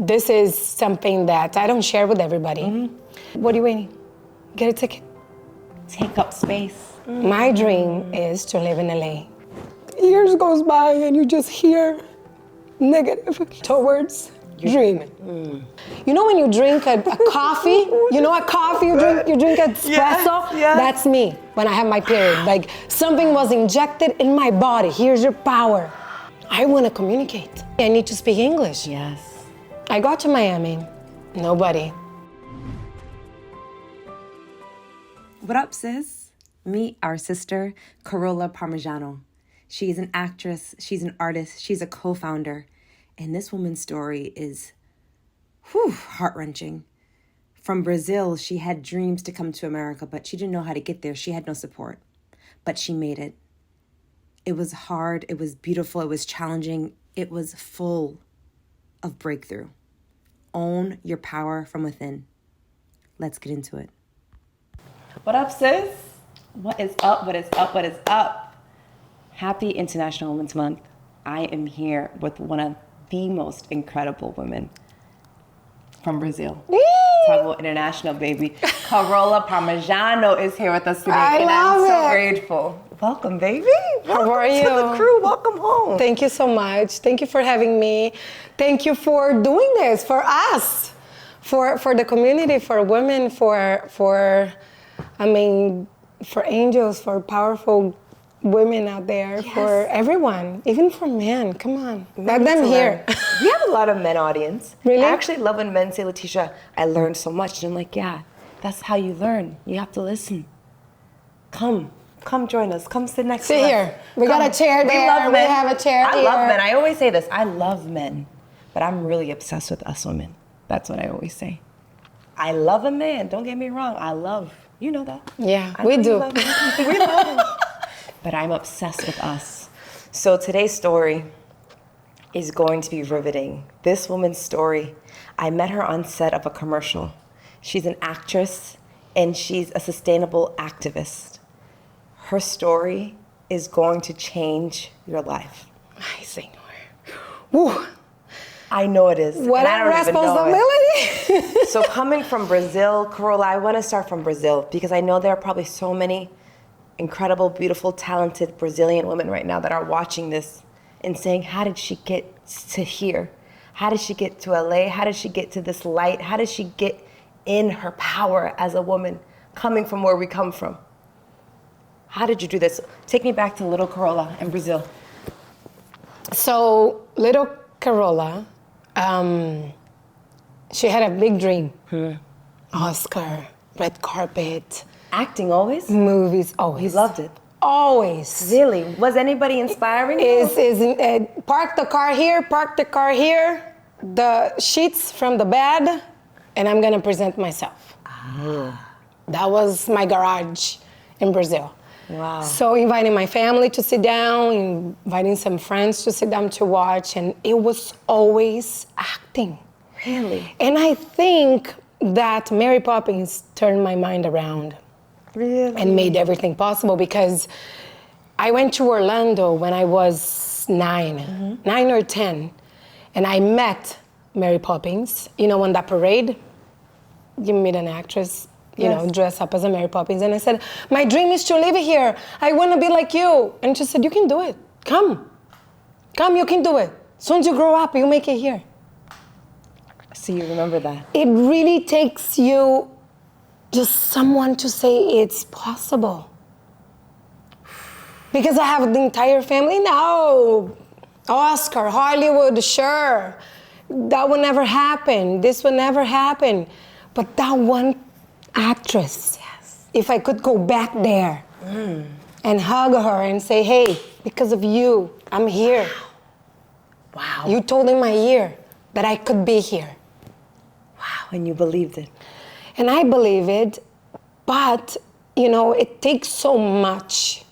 this is something that I don't share with everybody. What are you waiting? Get a ticket. Take up space. My dream is to live in LA. Years goes by and you just hear negative towards dreaming. You know when you drink a coffee, you know a coffee, you drink espresso? Yeah. That's me when I have my period. Like something was injected in my body. Here's your power. I want to communicate. I need to speak English. Yes. I got to Miami, nobody. What up, sis? Meet our sister, Carolla Parmejano. She's an actress, she's an artist, she's a co-founder. And this woman's story is heart-wrenching. From Brazil, she had dreams to come to America, but she didn't know how to get there. She had no support, but she made it. It was hard, it was beautiful, it was challenging, it was full of breakthrough. Own your power from within. Let's get into it. What up, sis? What is up, what is up, what is up? Happy International Women's Month. I am here with one of the most incredible women from Brazil. Talk about international, baby. Carolla Parmejano is here with us today. I'm so grateful. Welcome, baby. How are you? Welcome to the crew. Welcome home. Thank you so much. Thank you for having me. Thank you for doing this for us, for the community, for women, for angels, for powerful women out there, for everyone, even for men. Come on, let them hear. We have a lot of men audience. Really? I actually love when men say, Leticia, I learned so much. And I'm like, yeah, that's how you learn. You have to listen. Come join us. Come sit next to us. Sit here. We got a chair there. We love men. We have a chair I here. love men. I always say this. I love men, but I'm really obsessed with us women. That's what I always say. I love a man. Don't get me wrong. I love, you know that. Yeah, I we know do. you love me. We love him. But I'm obsessed with us. So today's story is going to be riveting. This woman's story, I met her on set of a commercial. She's an actress and she's a sustainable activist. Her story is going to change your life. Ay, Señor. Woo. I know it is. What a responsibility. So coming from Brazil, Carolla, I want to start from Brazil because I know there are probably so many incredible, beautiful, talented Brazilian women right now that are watching this and saying, how did she get to here? How did she get to LA? How did she get to this light? How did she get in her power as a woman coming from where we come from? How did you do this? Take me back to little Carolla in Brazil. So little Carolla, she had a big dream. Oscar, red carpet. Acting always? Movies, always. You loved it? Always. Really? Was anybody inspiring you? Park the car here, the sheets from the bed, and I'm gonna present myself. That was my garage in Brazil. Wow. So inviting my family to sit down, inviting some friends to sit down to watch, and it was always acting. Really? And I think that Mary Poppins turned my mind around. Really? And made everything possible because I went to Orlando when I was 9 or 10, and I met Mary Poppins, on that parade. You meet an actress, dress up as a Mary Poppins, and I said, my dream is to live here. I want to be like you. And she said, you can do it. Come, you can do it. As soon as you grow up, you make it here. So you remember that? It really takes you just someone to say it's possible. Because I have the entire family now. Oscar, Hollywood, sure. That will never happen. This will never happen. But that one actress, if I could go back there and hug her and say, hey, because of you, I'm here. Wow. You told in my ear that I could be here. Wow, and you believed it. And I believe it, but, it takes so much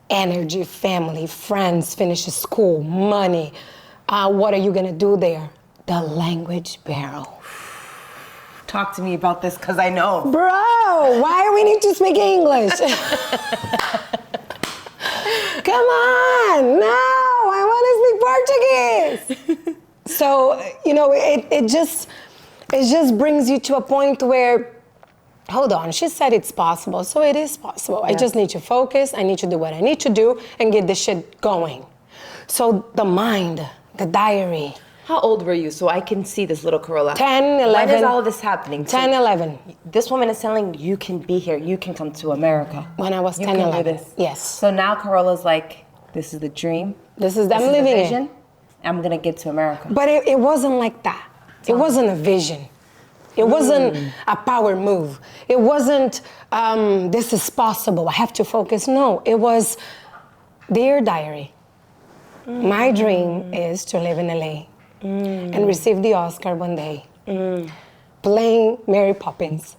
energy, family, friends, finish school, money. What are you gonna do there? The language barrel. Talk to me about this, because I know. Bro, why do we need to speak English? Come on, no, I want to speak Portuguese. So, it just brings you to a point where, hold on, she said it's possible, so it is possible. I just need to focus, I need to do what I need to do and get this shit going. So the mind, the diary. How old were you? So I can see this little Carolla. 10, 11. When is all of this happening? 10, 11. This woman is telling you can be here, you can come to America. When I was 10, you can 11. do this. Yes. So now Carolla's like, this is the dream. I'm living the it. vision. I'm gonna get to America. But it wasn't like that. It wasn't a vision. It wasn't a power move. It wasn't, this is possible, I have to focus. No, it was, dear diary, my dream is to live in LA and receive the Oscar one day, playing Mary Poppins.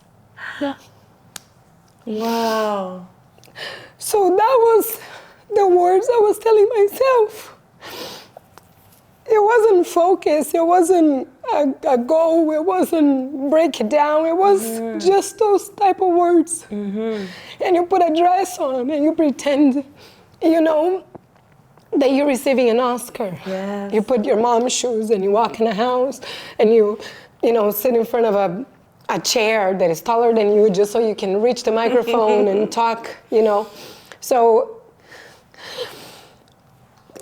Wow. So that was the words I was telling myself. It wasn't focus, it wasn't a goal, it wasn't break it down, it was just those type of words. And you put a dress on and you pretend, that you're receiving an Oscar. Yes. You put your mom's shoes and you walk in the house and you sit in front of a chair that is taller than you just so you can reach the microphone and talk, So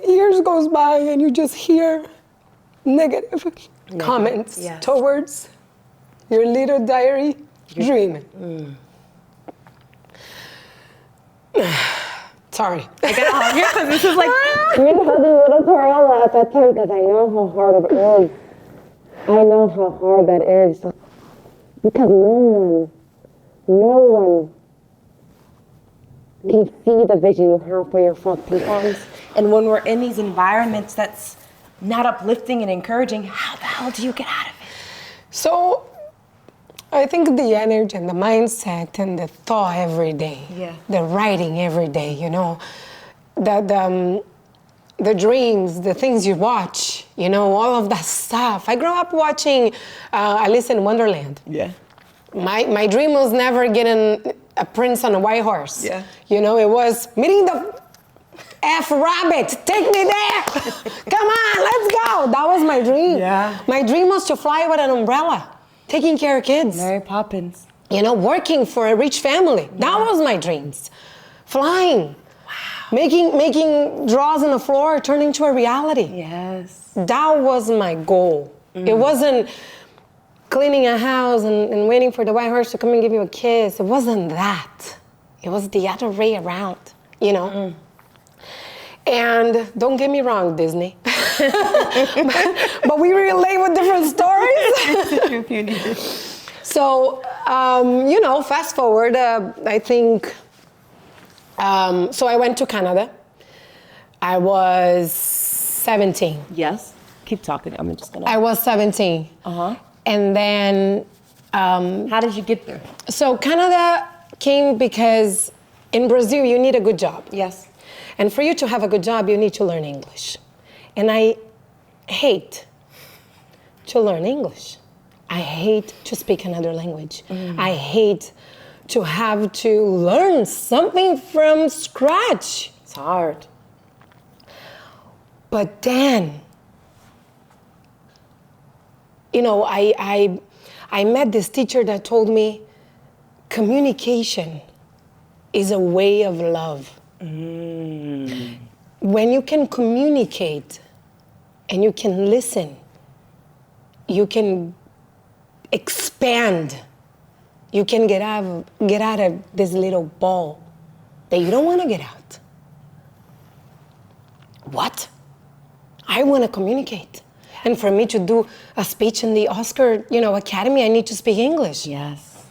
years goes by and you just hear negative comments towards your little diary dream. Sorry. I got all here because this is like. You know the little Carolla at that time because I know how hard it is. I know how hard that is. Because no one can see the vision you have for your fucking lives. And when we're in these environments that's not uplifting and encouraging, how the hell do you get out of it? So I think the energy and the mindset and the thought every day, the writing every day, the dreams, the things you watch, all of that stuff. I grew up watching Alice in Wonderland. Yeah. My dream was never getting a prince on a white horse. Yeah. It was meeting the F rabbit, take me there. Come on, let's go. That was my dream. Yeah. My dream was to fly with an umbrella, taking care of kids. Mary Poppins. Working for a rich family. That was my dreams. Flying. Wow. Making draws on the floor turn into a reality. Yes. That was my goal. It wasn't cleaning a house and waiting for the white horse to come and give you a kiss. It wasn't that. It was the other way around, And don't get me wrong, Disney. but we relate with different stories. So, fast forward, I think, so I went to Canada. I was 17. Yes. Keep talking. I'm just gonna. I was 17. And then. How did you get there? So Canada came because in Brazil you need a good job. Yes. And for you to have a good job, you need to learn English. And I hate to learn English. I hate to speak another language. I hate to have to learn something from scratch. It's hard. But then, I met this teacher that told me communication is a way of love. When you can communicate and you can listen, you can expand. You can get out of this little ball that you don't want to get out. What? I want to communicate. And for me to do a speech in the Oscar, Academy, I need to speak English. Yes.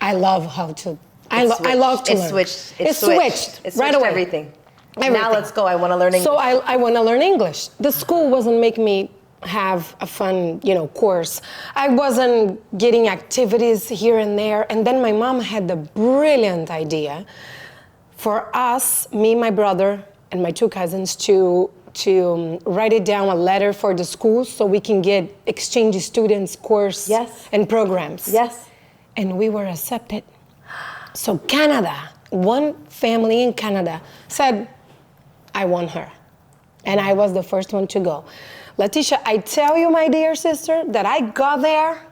I love how to. I love to learn. It's switched. It's right switched away. Everything. Now let's go. I want to learn English. So I want to learn English. The school wasn't making me have a fun, course. I wasn't getting activities here and there. And then my mom had the brilliant idea for us, me, my brother, and my two cousins to write it down, a letter for the school so we can get exchange students course and programs. Yes. And we were accepted. So Canada, one family in Canada said, I want her. And I was the first one to go. Leticia, I tell you, my dear sister, that I got there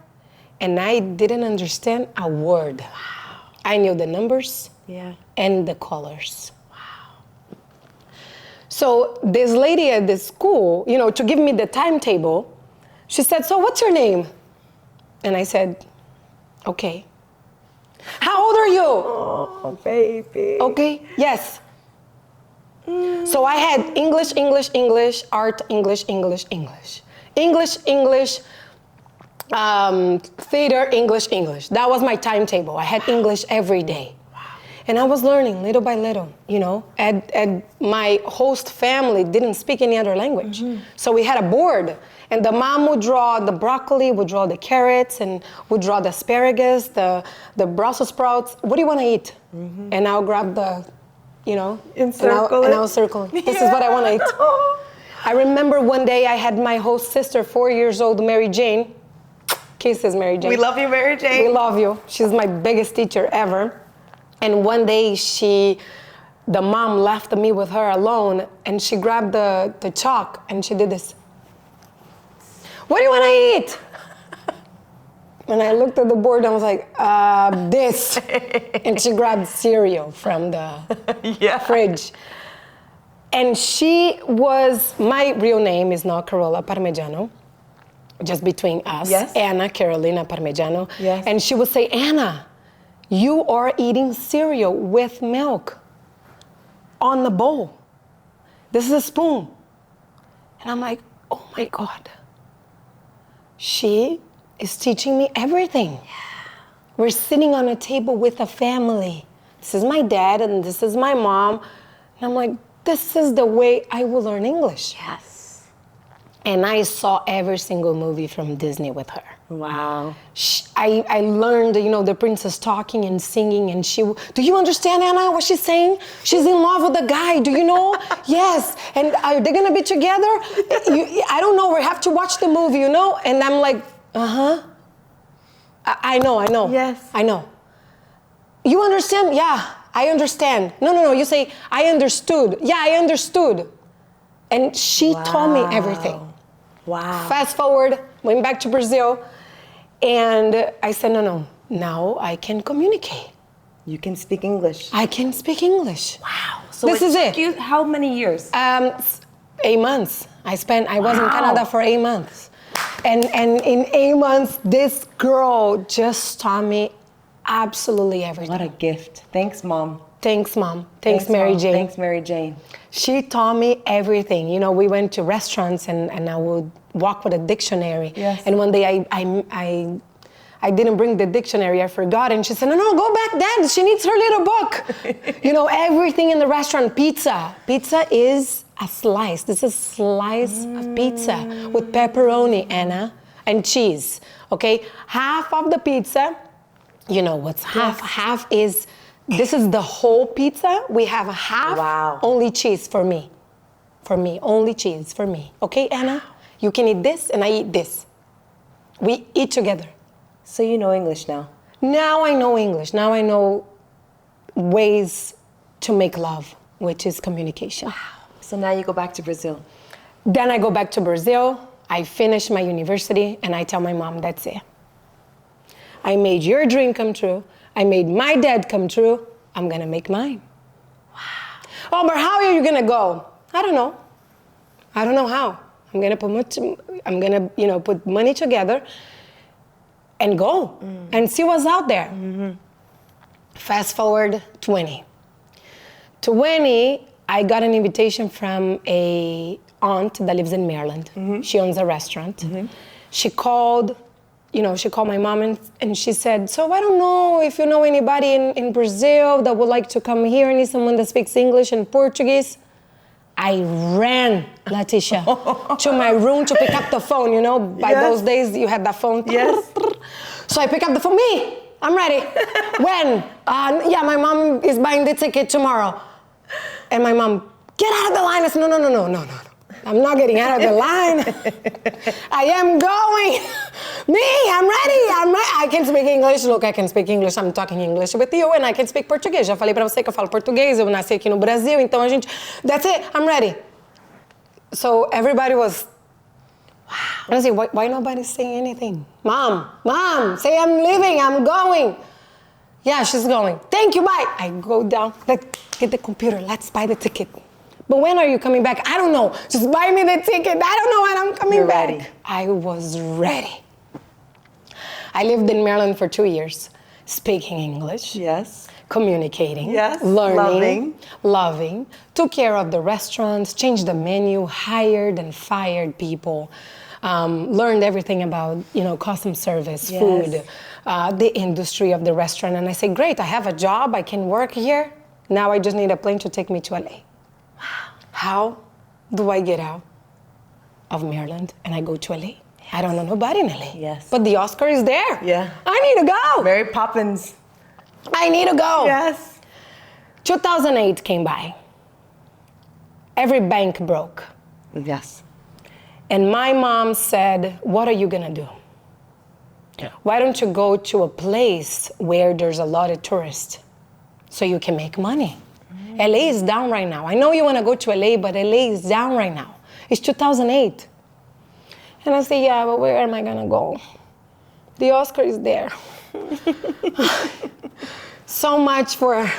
and I didn't understand a word. Wow. I knew the numbers and the colors. Wow. So this lady at the school, you know, to give me the timetable, she said, so what's your name? And I said, okay. How old are you? Oh, baby. Okay, yes. So I had English, English, English, art, English, English, English. English, English, theater, English, English. That was my timetable. I had English every day. And I was learning little by little, you know. And my host family didn't speak any other language. So we had a board. And the mom would draw the broccoli, would draw the carrots, and would draw the asparagus, the Brussels sprouts. What do you want to eat? And I'll grab the, you know, and I'll circle. This is what I want to eat. I remember one day I had my host sister, 4 years old, Mary Jane. Kisses, Mary Jane. We love you, Mary Jane. We love you. She's my biggest teacher ever. And one day the mom left me with her alone, and she grabbed the chalk and she did this. What do you want to eat? And I looked at the board and I was like, this. And she grabbed cereal from the fridge. And my real name is not Carolla Parmejano, just between us. Yes. Anna Carolina Parmejano. Yes. And she would say, Anna, you are eating cereal with milk on the bowl. This is a spoon. And I'm like, oh my God. She is teaching me everything. We're sitting on a table with a family. This is my dad and this is my mom. And I'm like, this is the way I will learn English. Yes. And I saw every single movie from Disney with her. Wow. I learned, you know, the princess talking and singing, and do you understand, Anna, what she's saying? She's in love with the guy, do you know? Yes, and are they gonna be together? I don't know, we have to watch the movie, you know? And I'm like, I know. Yes. I know. You understand? Yeah, I understand. No, you say, I understood. Yeah, I understood. And she taught me everything. Wow. Fast forward, went back to Brazil, and I said, no, now I can communicate. You can speak English. I can speak English. Wow. So this is it. How many years? 8 months. I was in Canada for 8 months. And in 8 months, this girl just taught me absolutely everything. What a gift. Thanks, Mom. Thanks, Mom. Thanks, Mary Mom. Jane. Thanks, Mary Jane. She taught me everything. You know, we went to restaurants and I would walk with a dictionary. Yes. And one day I didn't bring the dictionary, I forgot. And she said, no, go back, Dad. She needs her little book. You know, everything in the restaurant. Pizza. Pizza is a slice. This is a slice of pizza with pepperoni, Anna, and cheese. Okay? Half of the pizza, you know what's half? Yes. Half is... This is the whole pizza. We have a half, only cheese for me. For me, only cheese for me. Okay, Anna? You can eat this and I eat this. We eat together. So you know English now? Now I know English. Now I know ways to make love, which is communication. Wow. So now you go back to Brazil. Then I go back to Brazil. I finish my university and I tell my mom, that's it. I made your dream come true. I made my dad come true. I'm gonna make mine. Wow. Oh, but how are you gonna go? I don't know. I don't know how. I'm gonna put money together and go and see what's out there. Fast forward 20. I got an invitation from a aunt that lives in Maryland. She owns a restaurant. She called my mom and she said, so I don't know if you know anybody in Brazil that would like to come here. I need someone that speaks English and Portuguese. I ran, Leticia, to my room to pick up the phone. You know, by those days you had that phone. Yes. So I pick up the phone. Me, I'm ready. When? My mom is buying the ticket tomorrow. And my mom, get out of the line. I said, no. I'm not getting out of the line. I am going. I'm ready. I can speak English. Look, I can speak English. I'm talking English with you and I can speak Português. Já falei pra você que eu falo português. Eu nasci aqui no Brasil, então that's it. I'm ready. So everybody was And I say, why nobody's saying anything? Mom, say I'm leaving, I'm going. Yeah, she's going. Thank you, bye. I go down, get the computer, let's buy the ticket. But when are you coming back? I don't know. Just buy me the ticket. I don't know when I'm coming back. Ready. I was ready. I lived in Maryland for 2 years, speaking English. Yes. Communicating, Yes, learning, loving, took care of the restaurants, changed the menu, hired and fired people, learned everything about, customer service, Yes. food, the industry of the restaurant. And I say, great, I have a job, I can work here. Now I just need a plane to take me to LA. Wow. How do I get out of Maryland and I go to LA? Yes. I don't know nobody in LA. Yes. But the Oscar is there. Yeah. I need to go. Mary Poppins. I need to go. Yes. 2008 came by. Every bank broke. Yes. And my mom said, what are you gonna do? Yeah. Why don't you go to a place where there's a lot of tourists so you can make money? LA is down right now. I know you wanna go to LA, but LA is down right now. It's 2008. And I say, yeah, but where am I gonna go? The Oscar is there. So much for...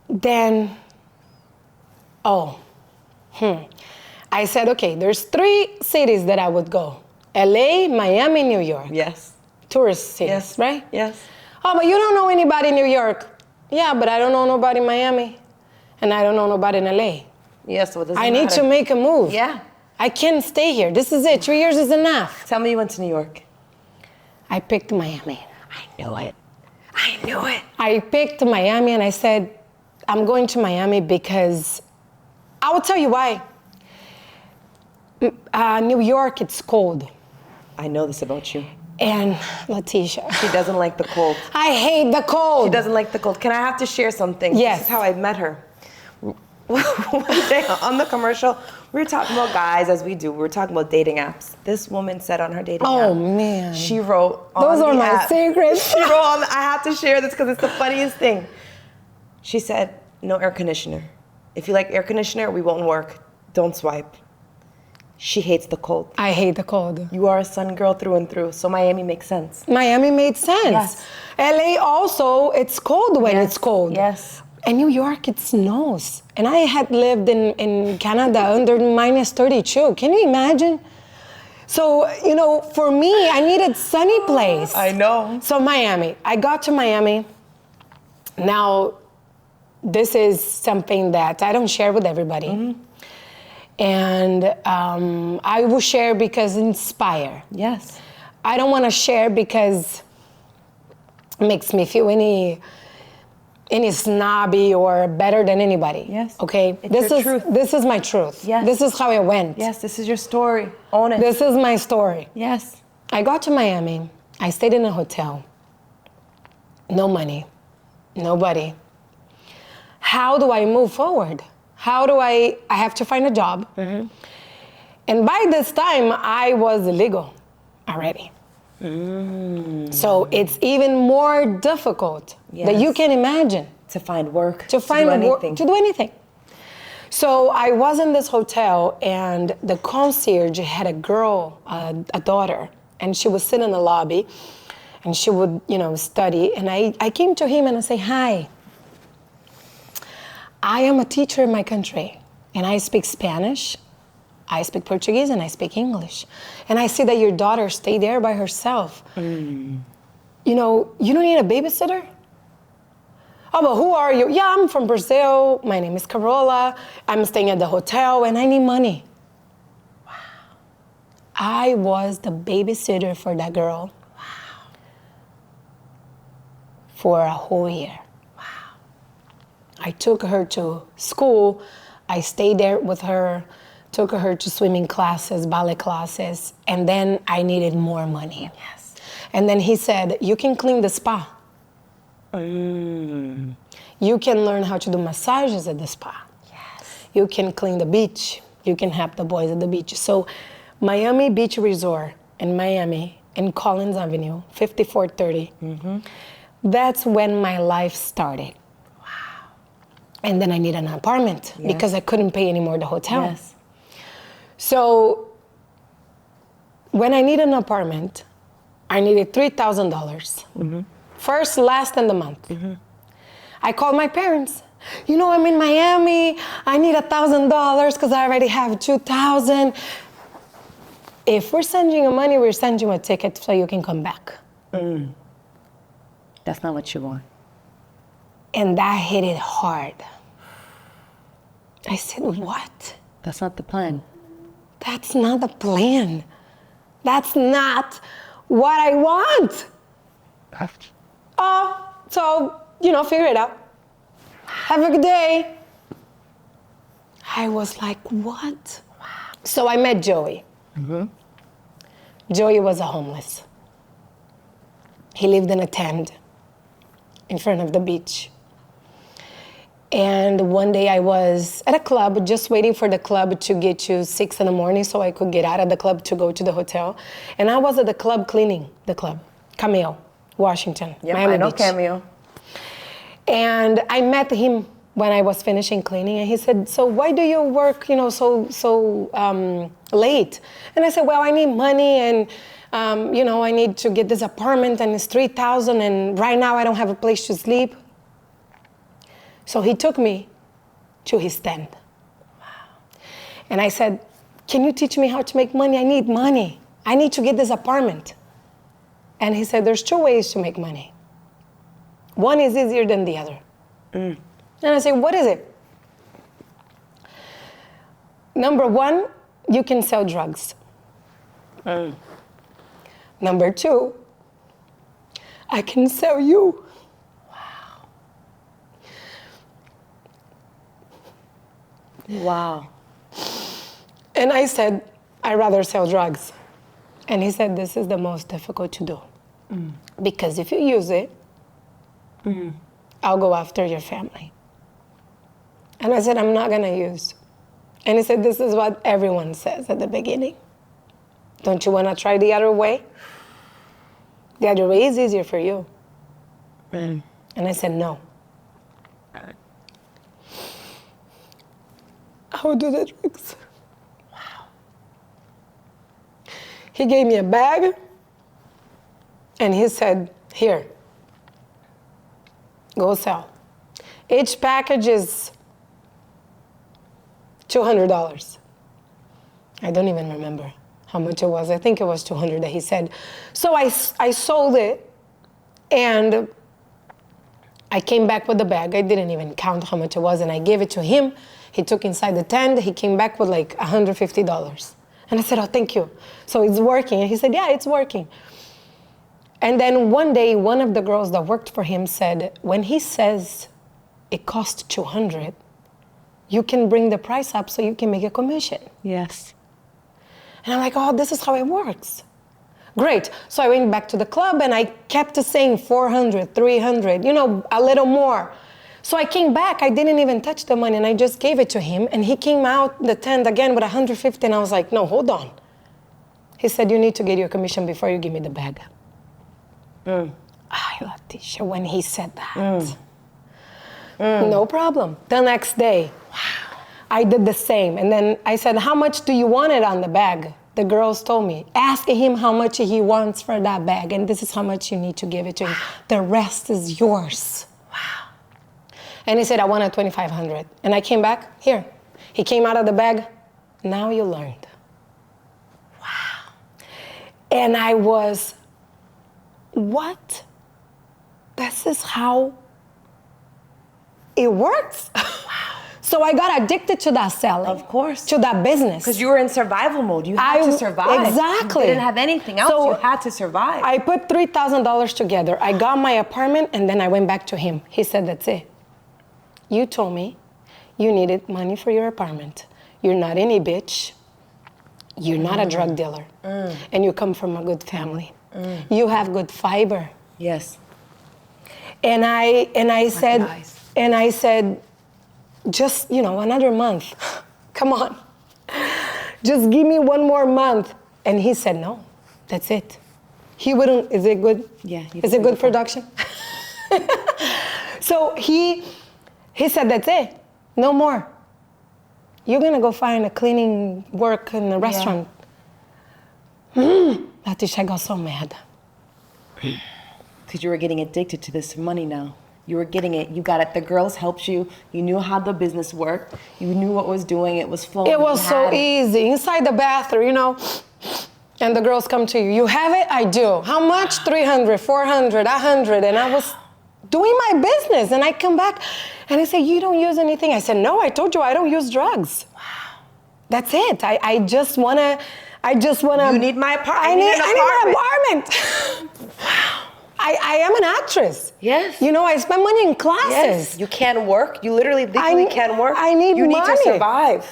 Then, I said, okay, there's 3 cities that I would go. LA, Miami, New York. Yes. Tourist cities, Yes. right? Yes. Oh, but you don't know anybody in New York. Yeah, but I don't know nobody in Miami. And I don't know nobody in LA. Yes, so it doesn't I need matter. to make a move. Yeah. I can't stay here. This is it. 2 years is enough. Tell me you went to New York. I picked Miami. I knew it. I knew it. I picked Miami and I said, I'm going to Miami because I will tell you why. New York, it's cold. I know this about you. And Letitia, She doesn't like the cold. I hate the cold. She doesn't like the cold. Can I have to share something? Yes. This is how I met her. One day on the commercial, we were talking about guys, as we do. We were talking about dating apps. This woman said on her dating app. Oh, man. She wrote on Those the are my app- secrets. She wrote on I have to share this because it's the funniest thing. She said, no air conditioner. If you like air conditioner, we won't work. Don't swipe. She hates the cold. I hate the cold. You are a sun girl through and through, so Miami makes sense. Miami made sense. Yes. LA also, it's cold when it's cold. Yes. And New York, it snows. And I had lived in Canada under minus 32. Can you imagine? So, for me, I needed sunny place. I know. So Miami, I got to Miami. Now, this is something that I don't share with everybody. Mm-hmm. And I will share because inspire. Yes. I don't want to share because it makes me feel any snobby or better than anybody. Yes. Okay? It's your truth. This is my truth. Yes. This is how it went. Yes, this is your story. Own it. This is my story. Yes. I got to Miami. I stayed in a hotel. No money. Nobody. How do I move forward? How do I have to find a job. Mm-hmm. And by this time, I was illegal already. Mm. So it's even more difficult that you can imagine. To find work. To find work. To do anything. So I was in this hotel and the concierge had a girl, a daughter, and she would sit in the lobby and she would, study. And I came to him and I say, hi. I am a teacher in my country, and I speak Spanish, I speak Portuguese, and I speak English. And I see that your daughter stayed there by herself. Mm. You don't need a babysitter? Oh, but who are you? Yeah, I'm from Brazil. My name is Carolla. I'm staying at the hotel, and I need money. Wow. I was the babysitter for that girl. Wow. For a whole year. I took her to school. I stayed there with her, took her to swimming classes, ballet classes, and then I needed more money. Yes. And then he said, you can clean the spa. Mm. You can learn how to do massages at the spa. Yes. You can clean the beach. You can help the boys at the beach. So Miami Beach Resort in Miami, in Collins Avenue, 5430. Mm-hmm. That's when my life started. And then I needed an apartment because I couldn't pay anymore the hotel. Yes. So when I needed an apartment, I needed $3,000. First, last, and the month. I called my parents. You know, I'm in Miami. I need $1,000 because I already have $2,000. If we're sending you money, we're sending you a ticket so you can come back. That's not what you want. And that hit it hard. I said, what? That's not the plan. That's not the plan. That's not what I want. Oh, so, figure it out. Have a good day. I was like, what? So I met Joey. Joey was a homeless. He lived in a tent in front of the beach. And one day I was at a club, just waiting for the club to get to 6 in the morning so I could get out of the club to go to the hotel. And I was at the club cleaning the club, Camille, Washington, Miami I know Beach. Cameo. And I met him when I was finishing cleaning, and he said, so why do you work, so late? And I said, well, I need money, and I need to get this apartment, and it's $3,000, and right now I don't have a place to sleep. So he took me to his tent. And I said, can you teach me how to make money? I need money. I need to get this apartment. And he said, there's 2 ways to make money. One is easier than the other. And I said, what is it? Number 1, you can sell drugs. Number 2, I can sell you. Wow. And I said, I'd rather sell drugs. And he said, this is the most difficult to do. Because if you use it, I'll go after your family. And I said, I'm not gonna use. And he said, this is what everyone says at the beginning. Don't you wanna try the other way? The other way is easier for you. And I said, no. I will do the drugs. He gave me a bag, and he said, here, go sell. Each package is $200. I don't even remember how much it was. I think it was $200 that he said. So I sold it, and I came back with the bag. I didn't even count how much it was, and I gave it to him. He took inside the tent. He came back with like $150. And I said, oh, thank you. So it's working. And he said, yeah, it's working. And then one day, one of the girls that worked for him said, when he says it costs $200, you can bring the price up so you can make a commission. Yes. And I'm like, oh, this is how it works. Great. So I went back to the club, and I kept saying 400, 300, a little more. So I came back, I didn't even touch the money, and I just gave it to him, and he came out the tent again with 150, and I was like, no, hold on. He said, you need to get your commission before you give me the bag. Ay, Leticia, when he said that. No problem. The next day, I did the same, and then I said, how much do you want it on the bag? The girls told me, ask him how much he wants for that bag, and this is how much you need to give it to him. The rest is yours. And he said, I want a $2,500. And I came back, here. He came out of the bag, now you learned. Wow. And I was, what? This is how it works? So I got addicted to that selling. Of course. To that business. Because you were in survival mode. You had to survive. Exactly. You didn't have anything else. So you had to survive. I put $3,000 together. I got my apartment, and then I went back to him. He said, that's it. You told me you needed money for your apartment. You're not any bitch. You're not a drug dealer. And you come from a good family. You have good fiber. Yes. And I said, just, another month. Come on. Just give me one more month. And he said, no, that's it. He wouldn't, is it good? Yeah. Is it good production? So he said, that's it, no more. you're gonna go find a cleaning work in a restaurant. Letitia got so mad. Because you were getting addicted to this money now. You were getting it. You got it. The girls helped you. You knew how the business worked. You knew what was doing. It was flowing. It was so easy. Inside the bathroom, you know, and the girls come to you. You have it? I do. How much? 300, 400, 100. And I was doing my business. And I come back and I say, you don't use anything? I said, no, I told you I don't use drugs. Wow. That's it. I just want to. You need my apartment. I need an apartment. Wow. I am an actress. Yes. You know, I spend money in classes. Yes. You can't work. You literally can't work. I need You money. need to survive.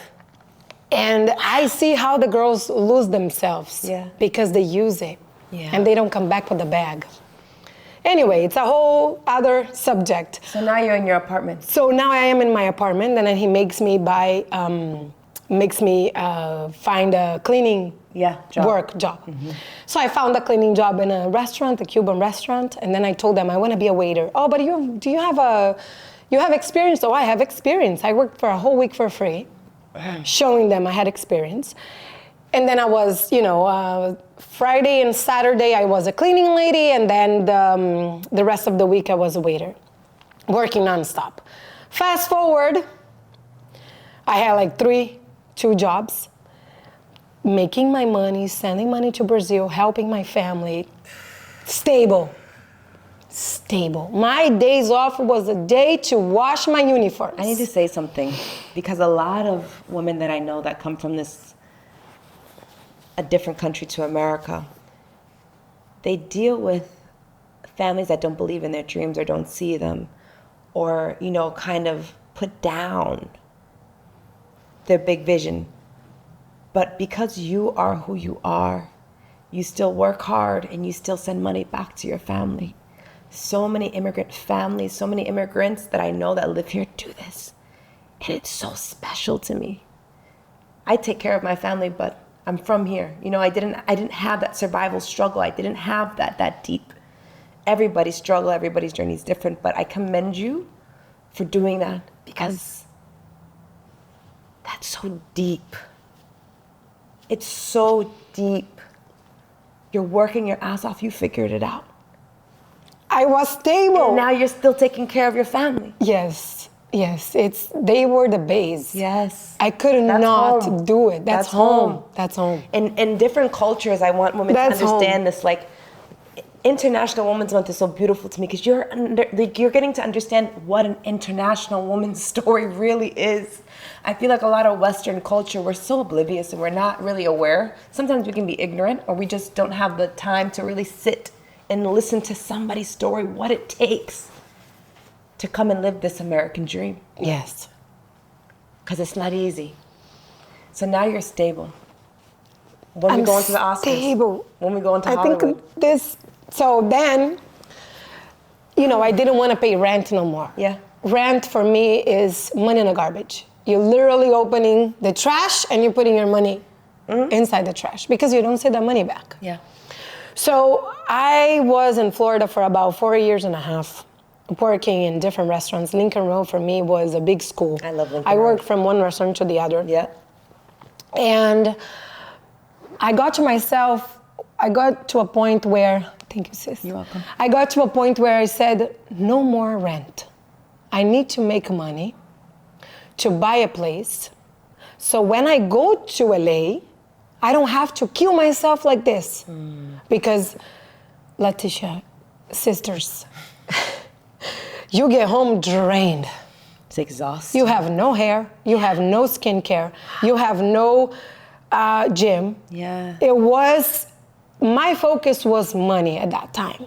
And I see how the girls lose themselves because they use it. Yeah. And they don't come back with the bag. Anyway, it's a whole other subject. So now you're in your apartment. So now I am in my apartment, and then he makes me find a cleaning job. Mm-hmm. So I found a cleaning job in a restaurant, a Cuban restaurant, and then I told them I want to be a waiter. Oh, but you have experience? Oh, I have experience. I worked for a whole week for free, showing them I had experience. And then I was, Friday and Saturday I was a cleaning lady, and then the rest of the week I was a waiter, working nonstop. Fast forward, I had like 2 jobs, making my money, sending money to Brazil, helping my family, stable. My days off was a day to wash my uniforms. I need to say something, because a lot of women that I know that come from a different country to America, they deal with families that don't believe in their dreams or don't see them, or, kind of put down their big vision. But because you are who you are, you still work hard and you still send money back to your family. So many immigrant families, so many immigrants that I know that live here do this. And it's so special to me. I take care of my family, but I'm from here. I didn't have that survival struggle. I didn't have that deep. Everybody's struggle, everybody's journey is different, but I commend you for doing that, because that's so deep. It's so deep. You're working your ass off. You figured it out. I was stable. And now you're still taking care of your family. Yes. They were the base. Yes. I could not do it. That's home. That's home. In different cultures, I want women to understand this. Like, International Women's Month is so beautiful to me, because you're getting to understand what an international woman's story really is. I feel like a lot of Western culture, we're so oblivious and we're not really aware. Sometimes we can be ignorant, or we just don't have the time to really sit and listen to somebody's story, what it takes to come and live this American dream. Yes. Because it's not easy. So now you're stable. When we go into the Oscars. Stable. When we go into Hollywood. So then, I didn't want to pay rent no more. Yeah. Rent for me is money in the garbage. You're literally opening the trash and you're putting your money inside the trash, because you don't see the money back. Yeah. So I was in Florida for about 4 years and a half, working in different restaurants. Lincoln Road for me was a big school. I love Lincoln Road. I worked from one restaurant to the other. Yeah. And I got to a point where, thank you, sis. You're welcome. I got to a point where I said, no more rent. I need to make money to buy a place. So when I go to LA, I don't have to kill myself like this. Because, Letitia, sisters, you get home drained. It's exhausting. You have no hair, you have no skincare, you have no gym. Yeah. My focus was money at that time.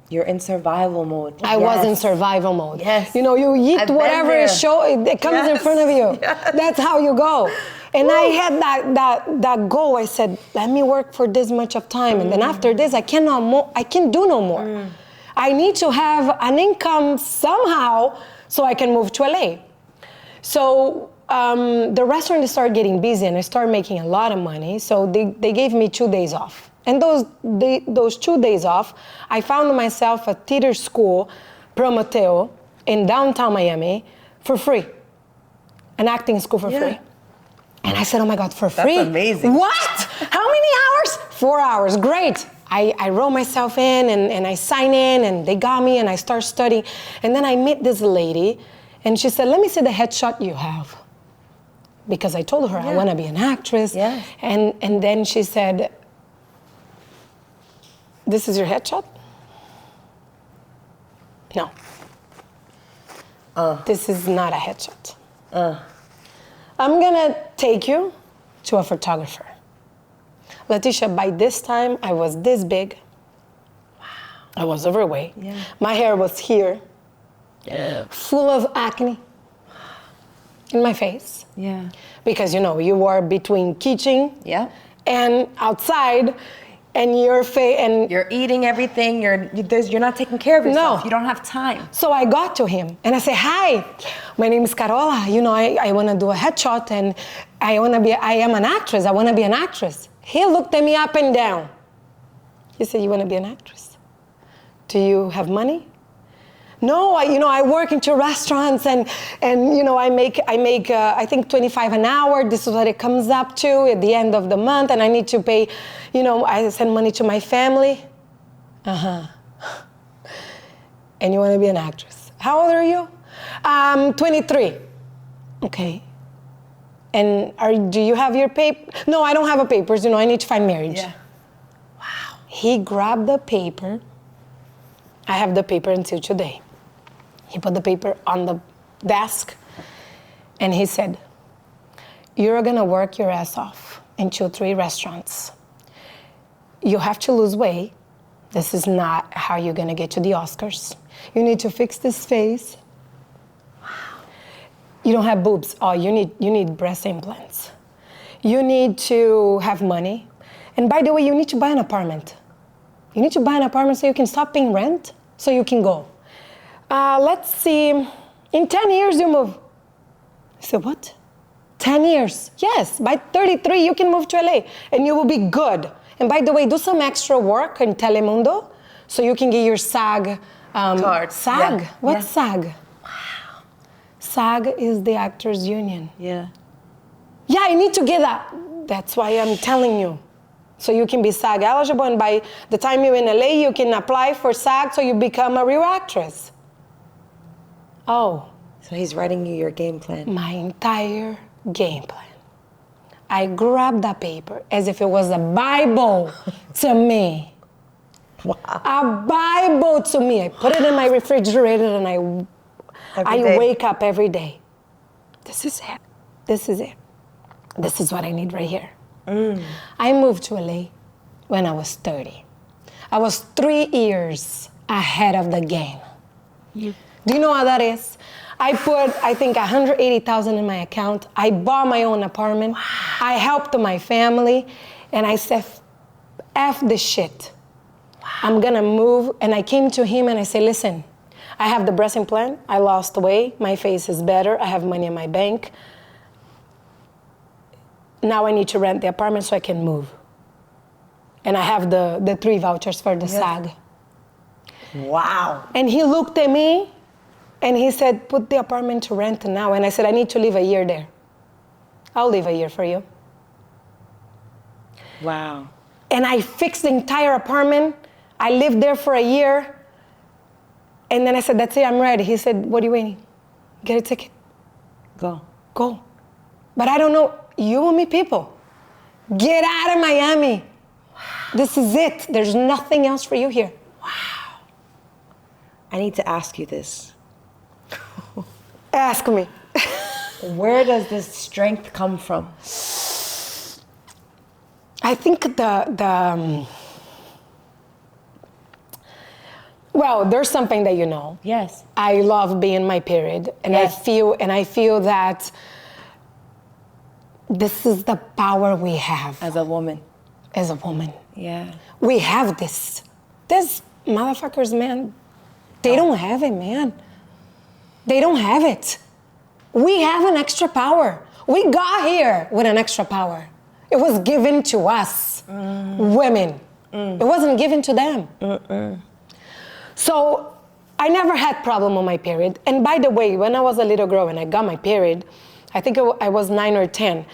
You're in survival mode. I was in survival mode. Yes. You eat whatever it comes in front of you. Yes. That's how you go. And I had that goal. I said, let me work for this much of time. And then after this, I can't do no more. I need to have an income somehow so I can move to LA. So the restaurant started getting busy and I started making a lot of money. So they gave me 2 days off. And those 2 days off, I found myself a theater school, Prometeo, in downtown Miami, for free. An acting school for free. And I said, oh my God, for free? That's amazing. What? How many hours? 4 hours, great. I wrote myself in and I sign in and they got me and I start studying. And then I meet this lady and she said, let me see the headshot you have. Because I told her I want to be an actress. Yeah. And then she said, this is your headshot? No. This is not a headshot. I'm gonna take you to a photographer. Leticia, by this time, I was this big. Wow. I was overweight. Yeah. My hair was here. Yeah. Full of acne in my face. Yeah. Because, you were between kitchen Yeah. and outside, and your face, and You're eating everything. You're not taking care of yourself. No. You don't have time. so I got to him and I said, hi, my name is Carolla. I want to do a headshot and I am an actress. I want to be an actress. He looked at me up and down. He said, you want to be an actress? Do you have money? No, I work into restaurants and I make I think 25 an hour. This is what it comes up to at the end of the month, and I need to pay. I send money to my family. And you want to be an actress? How old are you? 23. Okay. And do you have your paper? No, I don't have a papers. I need to find marriage. Yeah. Wow. He grabbed the paper. I have the paper until today. He put the paper on the desk and he said, you're gonna work your ass off in 2-3 restaurants. You have to lose weight. This is not how you're gonna get to the Oscars. You need to fix this face. You don't have boobs. Oh, you need breast implants. You need to have money. And by the way, you need to buy an apartment. You need to buy an apartment so you can stop paying rent, so you can go. Let's see, in 10 years you move. I said, what? 10 years? Yes, by 33 you can move to LA and you will be good. And by the way, do some extra work in Telemundo so you can get your SAG. Card. SAG? Yeah. What's Yeah. SAG? SAG is the Actors Union. Yeah. Yeah, I need to get that. That's why I'm telling you. So you can be SAG eligible, and by the time you're in LA, you can apply for SAG so you become a real actress. Oh, So he's writing you your game plan. my entire game plan. I grabbed that paper as if it was a Bible to me. Wow. A Bible to me. I put it in my refrigerator and I Every day. wake up every day. This is it. This is it. This is what I need right here. I moved to LA when I was 30. I was 3 years ahead of the game. Do you know how that is? I put, I think, $180,000 in my account. I bought my own apartment. Wow. I helped my family. And I said, F this shit. Wow. I'm gonna move. And I came to him and I said, listen, I have the breast implant. I lost weight. My face is better. I have money in my bank. Now I need to rent the apartment so I can move. And I have the 3 vouchers for the SAG. Wow. And he looked at me and he said, put the apartment to rent now. And I said, I need to live a year there. I'll live a year for you. Wow. And I fixed the entire apartment. I lived there for a year. And then I said, that's it, I'm ready. He said, what are you waiting? Get a ticket. Go. Go. But I don't know, you will meet people. Get out of Miami. This is it. There's nothing else for you here. I need to ask you this. Ask me. Where does this strength come from? I think well, there's something that you know. Yes. I love being my period, and Yes. I feel that this is the power we have As a woman. as a woman. Yeah. We have this. These motherfuckers, man, they don't have it, man. They don't have it. We have an extra power. We got here with an extra power. It was given to us, women. It wasn't given to them. So I never had problem on my period. And by the way, when I was a little girl and I got my period, I think I was 9 or 10.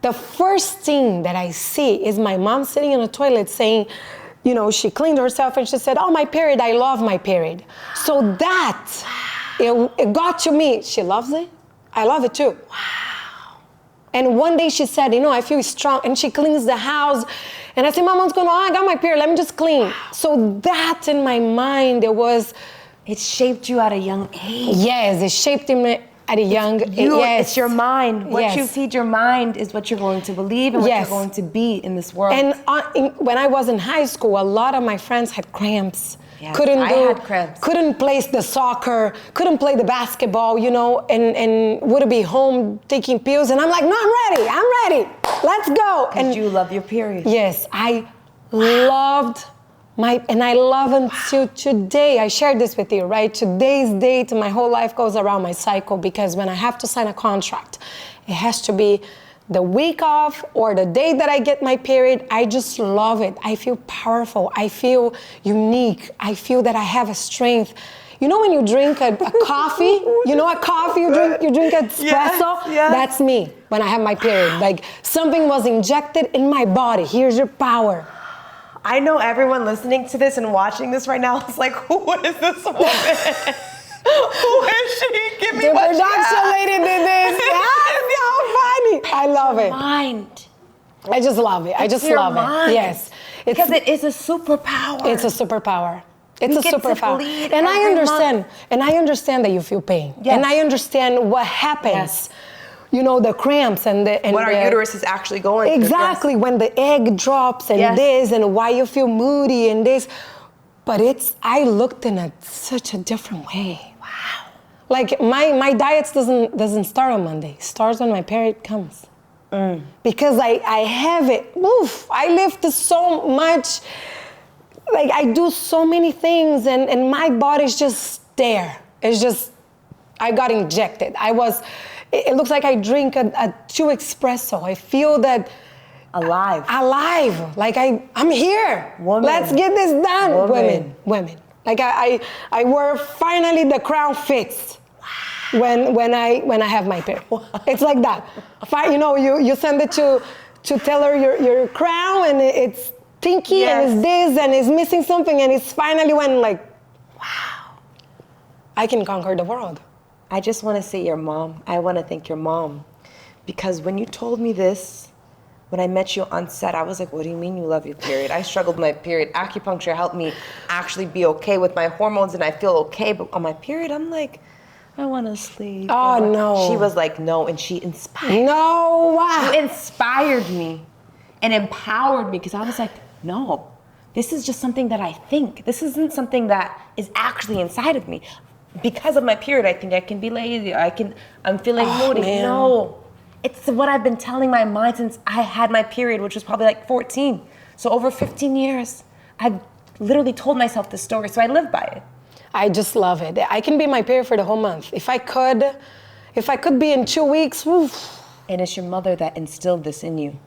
the first thing that I see is my mom sitting in the toilet saying, you know, she cleaned herself and she said, oh, my period, I love my period. So that, it got to me. She loves it. I love it too. Wow. And one day she said, you know, I feel strong. And she cleans the house. And I said, Mom, what's going on? I got my period. Let me just clean. So that in my mind, It shaped you at a young age. Yes, it shaped me at a young age. Yes. It's your mind. What Yes. you feed your mind is what you're going to believe and what Yes. you're going to be in this world. And when I was in high school, a lot of my friends had cramps. Yes, I had cramps. Couldn't play the soccer, couldn't play the basketball, you know, and would be home taking pills. And I'm like, no, I'm ready. Let's go. And you love your period. Yes, I loved and I love until today. I shared this with you, right? Today's date, my whole life goes around my cycle, because when I have to sign a contract, it has to be the week of or the day that I get my period. I just love it. I feel powerful. I feel unique. I feel that I have a strength. You know when you drink a coffee, you know a coffee, you drink espresso? Yes. That's me when I have my period. Like something was injected in my body. Here's your power. I know everyone listening to this and watching this right now is like, who is this woman? Who is she? Give me The what she production has. lady did this. That's so funny. I love it. Mind. I just love it. I just your love mind. it. Yes. Because it is a superpower. It's a superpower. It's You a get to superpower. bleed And I every understand. month. And I understand that you feel pain. Yes. And I understand what happens. Yes. You know, the cramps and the what our uterus is actually going through. Exactly, when the egg drops and Yes. this and why you feel moody and this. But I looked in it such a different way. Wow. Like my diet doesn't start on Monday. It starts when my period comes. Because I have it. Oof, I lift so much. Like I do so many things and my body's just there. It's just, I got injected. It looks like I drink a 2 espresso. I feel that Alive. Like I'm here. Woman. Let's get this done. Woman. Women. Like I wear finally the crown fits. When I have my period. It's like that. You know, you send it to tell her your crown and it's tinky Yes. and it's this and it's missing something and it's finally when like, wow, I can conquer the world. I just want to say your mom. I want to thank your mom. Because when you told me this, when I met you on set, I was like, what do you mean you love your period? I struggled with my period. Acupuncture helped me actually be okay with my hormones and I feel okay. But on my period, I'm like, I want to sleep. Oh, no. She was like, no, and she inspired. No, wow. You inspired me and empowered me because I was like, no, this is just something that I think. This isn't something that is actually inside of me. Because of my period, I think I can be lazy. I'm feeling moody. Man. No, it's what I've been telling my mind since I had my period, which was probably like 14. So over 15 years, I've literally told myself this story, so I live by it. I just love it. I can be my period for the whole month. If I could be in 2 weeks, oof, And it's your mother that instilled this in you.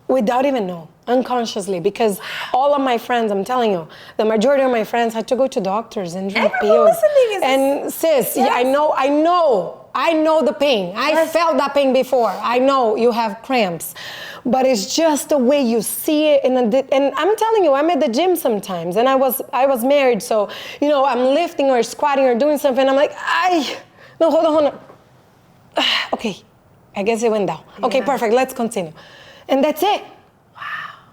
without even know, unconsciously, because all of my friends, I'm telling you, the majority of my friends had to go to doctors and drink Everyone pills. listening is And sis, Yes. I know the pain. I Yes. felt that pain before. I know you have cramps, but it's just the way you see it. And I'm telling you, I'm at the gym sometimes, and I was married, so you know I'm lifting or squatting or doing something. I'm like, no, hold on. Okay, I guess it went down. Okay, Yeah. perfect. Let's continue. And that's it. Wow.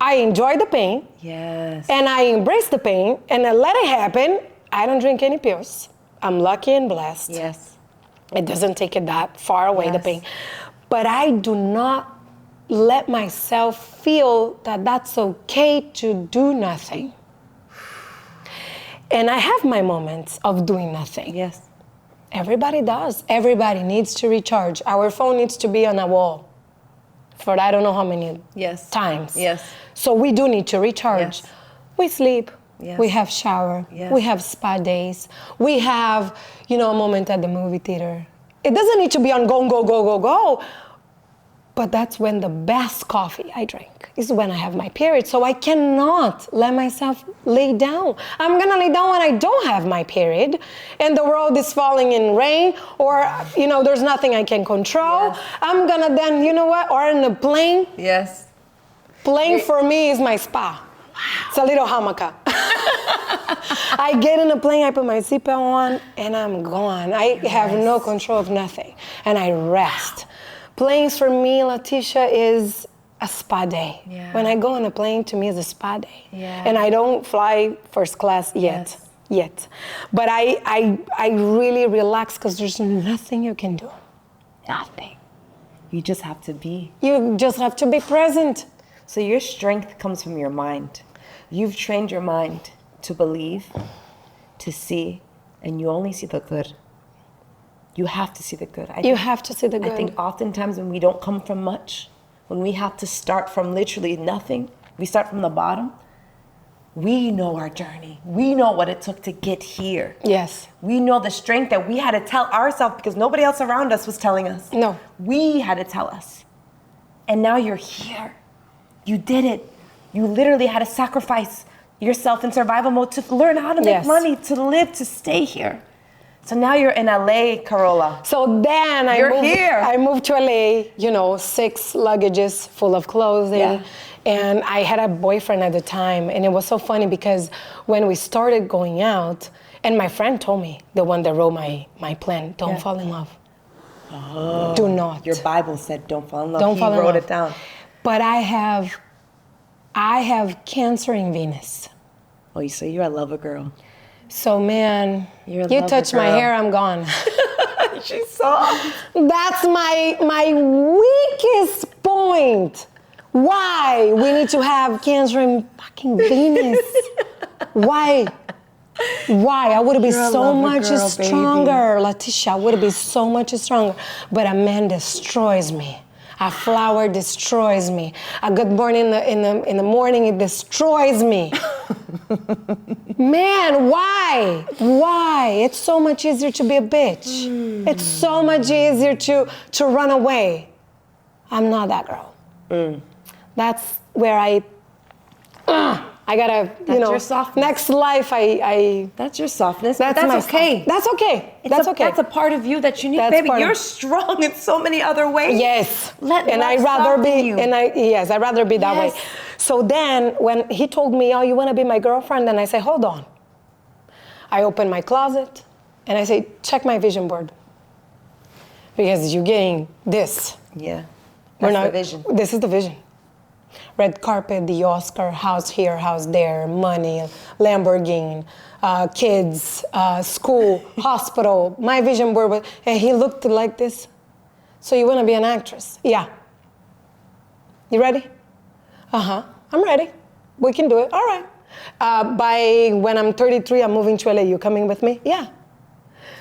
I enjoy the pain. Yes. And I embrace the pain and I let it happen. I don't drink any pills. I'm lucky and blessed. Yes. It doesn't take it that far away, the Yes. pain. But I do not let myself feel that that's okay to do nothing. And I have my moments of doing nothing. Yes. Everybody does. Everybody needs to recharge. Our phone needs to be on a wall for I don't know how many Yes. times. Yes. So we do need to recharge. Yes. We sleep. Yes. We have shower. Yes. We have spa days. We have, a moment at the movie theater. It doesn't need to be on go, go, go, go, go. But that's when the best coffee I drink. is when I have my period. So I cannot let myself lay down. I'm gonna lay down when I don't have my period and the world is falling in rain, or there's nothing I can control. Yes. I'm gonna then, you know what, or in a plane. Yes. Plane for me is my spa. Wow. It's a little hammock. I get in a plane, I put my seatbelt on, and I'm gone. I have no control of nothing, and I rest. Planes for me, Letitia, is a spa day. Yeah. When I go on a plane, to me, it's a spa day. Yeah. And I don't fly first class yet. But I really relax because there's nothing you can do. Nothing. You just have to be. You just have to be present. So your strength comes from your mind. You've trained your mind to believe, to see, and you only see the good. You have to see the good. You have to see the good. I think oftentimes when we don't come from much, when we have to start from literally nothing, we start from the bottom, we know our journey. We know what it took to get here. Yes. We know the strength that we had to tell ourselves because nobody else around us was telling us. No. We had to tell us. And now you're here. You did it. You literally had to sacrifice yourself in survival mode to learn how to make money, to live, to stay here. So now you're in LA, Carolla. So then I moved to LA, 6 luggages full of clothing. Yeah. And I had a boyfriend at the time. And it was so funny because when we started going out, and my friend told me, the one that wrote my plan, don't fall in love. Oh. Do not. Your Bible said don't fall in love. Don't fall in love. He wrote it down. But I have Cancer in Venus. Oh, so you're a lover girl. So man, You're a you lover touch my girl. hair, I'm gone. She's soft. That's my weakest point. Why we need to have Cancer in fucking Venus? Why? I would be You're a so lover much girl, stronger, Letitia. I would be so much stronger. But a man destroys me. A flower destroys me. A good morning in the morning, it destroys me. Man, why? It's so much easier to be a bitch. It's so much easier to run away. I'm not that girl. That's where I gotta, your softness. next life I That's your softness. that's but my that's okay. That's okay. That's okay. That's a part of you that you need. That's Baby, part of- you're strong in so many other ways. Yes. Let and love I'd rather soften be you. I'd rather be that Yes. way. So then when he told me, "Oh, you want to be my girlfriend?" then I say, "Hold on." I open my closet and I say, "Check my vision board." Because you're getting this. Yeah. We're That's not, the vision. This is the vision. Red carpet, the Oscar, house here, house there, money, Lamborghini, kids, school, hospital. My vision board was, and he looked like this. So you want to be an actress? Yeah. You ready? I'm ready. We can do it. All right. By when I'm 33, I'm moving to LA. You coming with me? Yeah.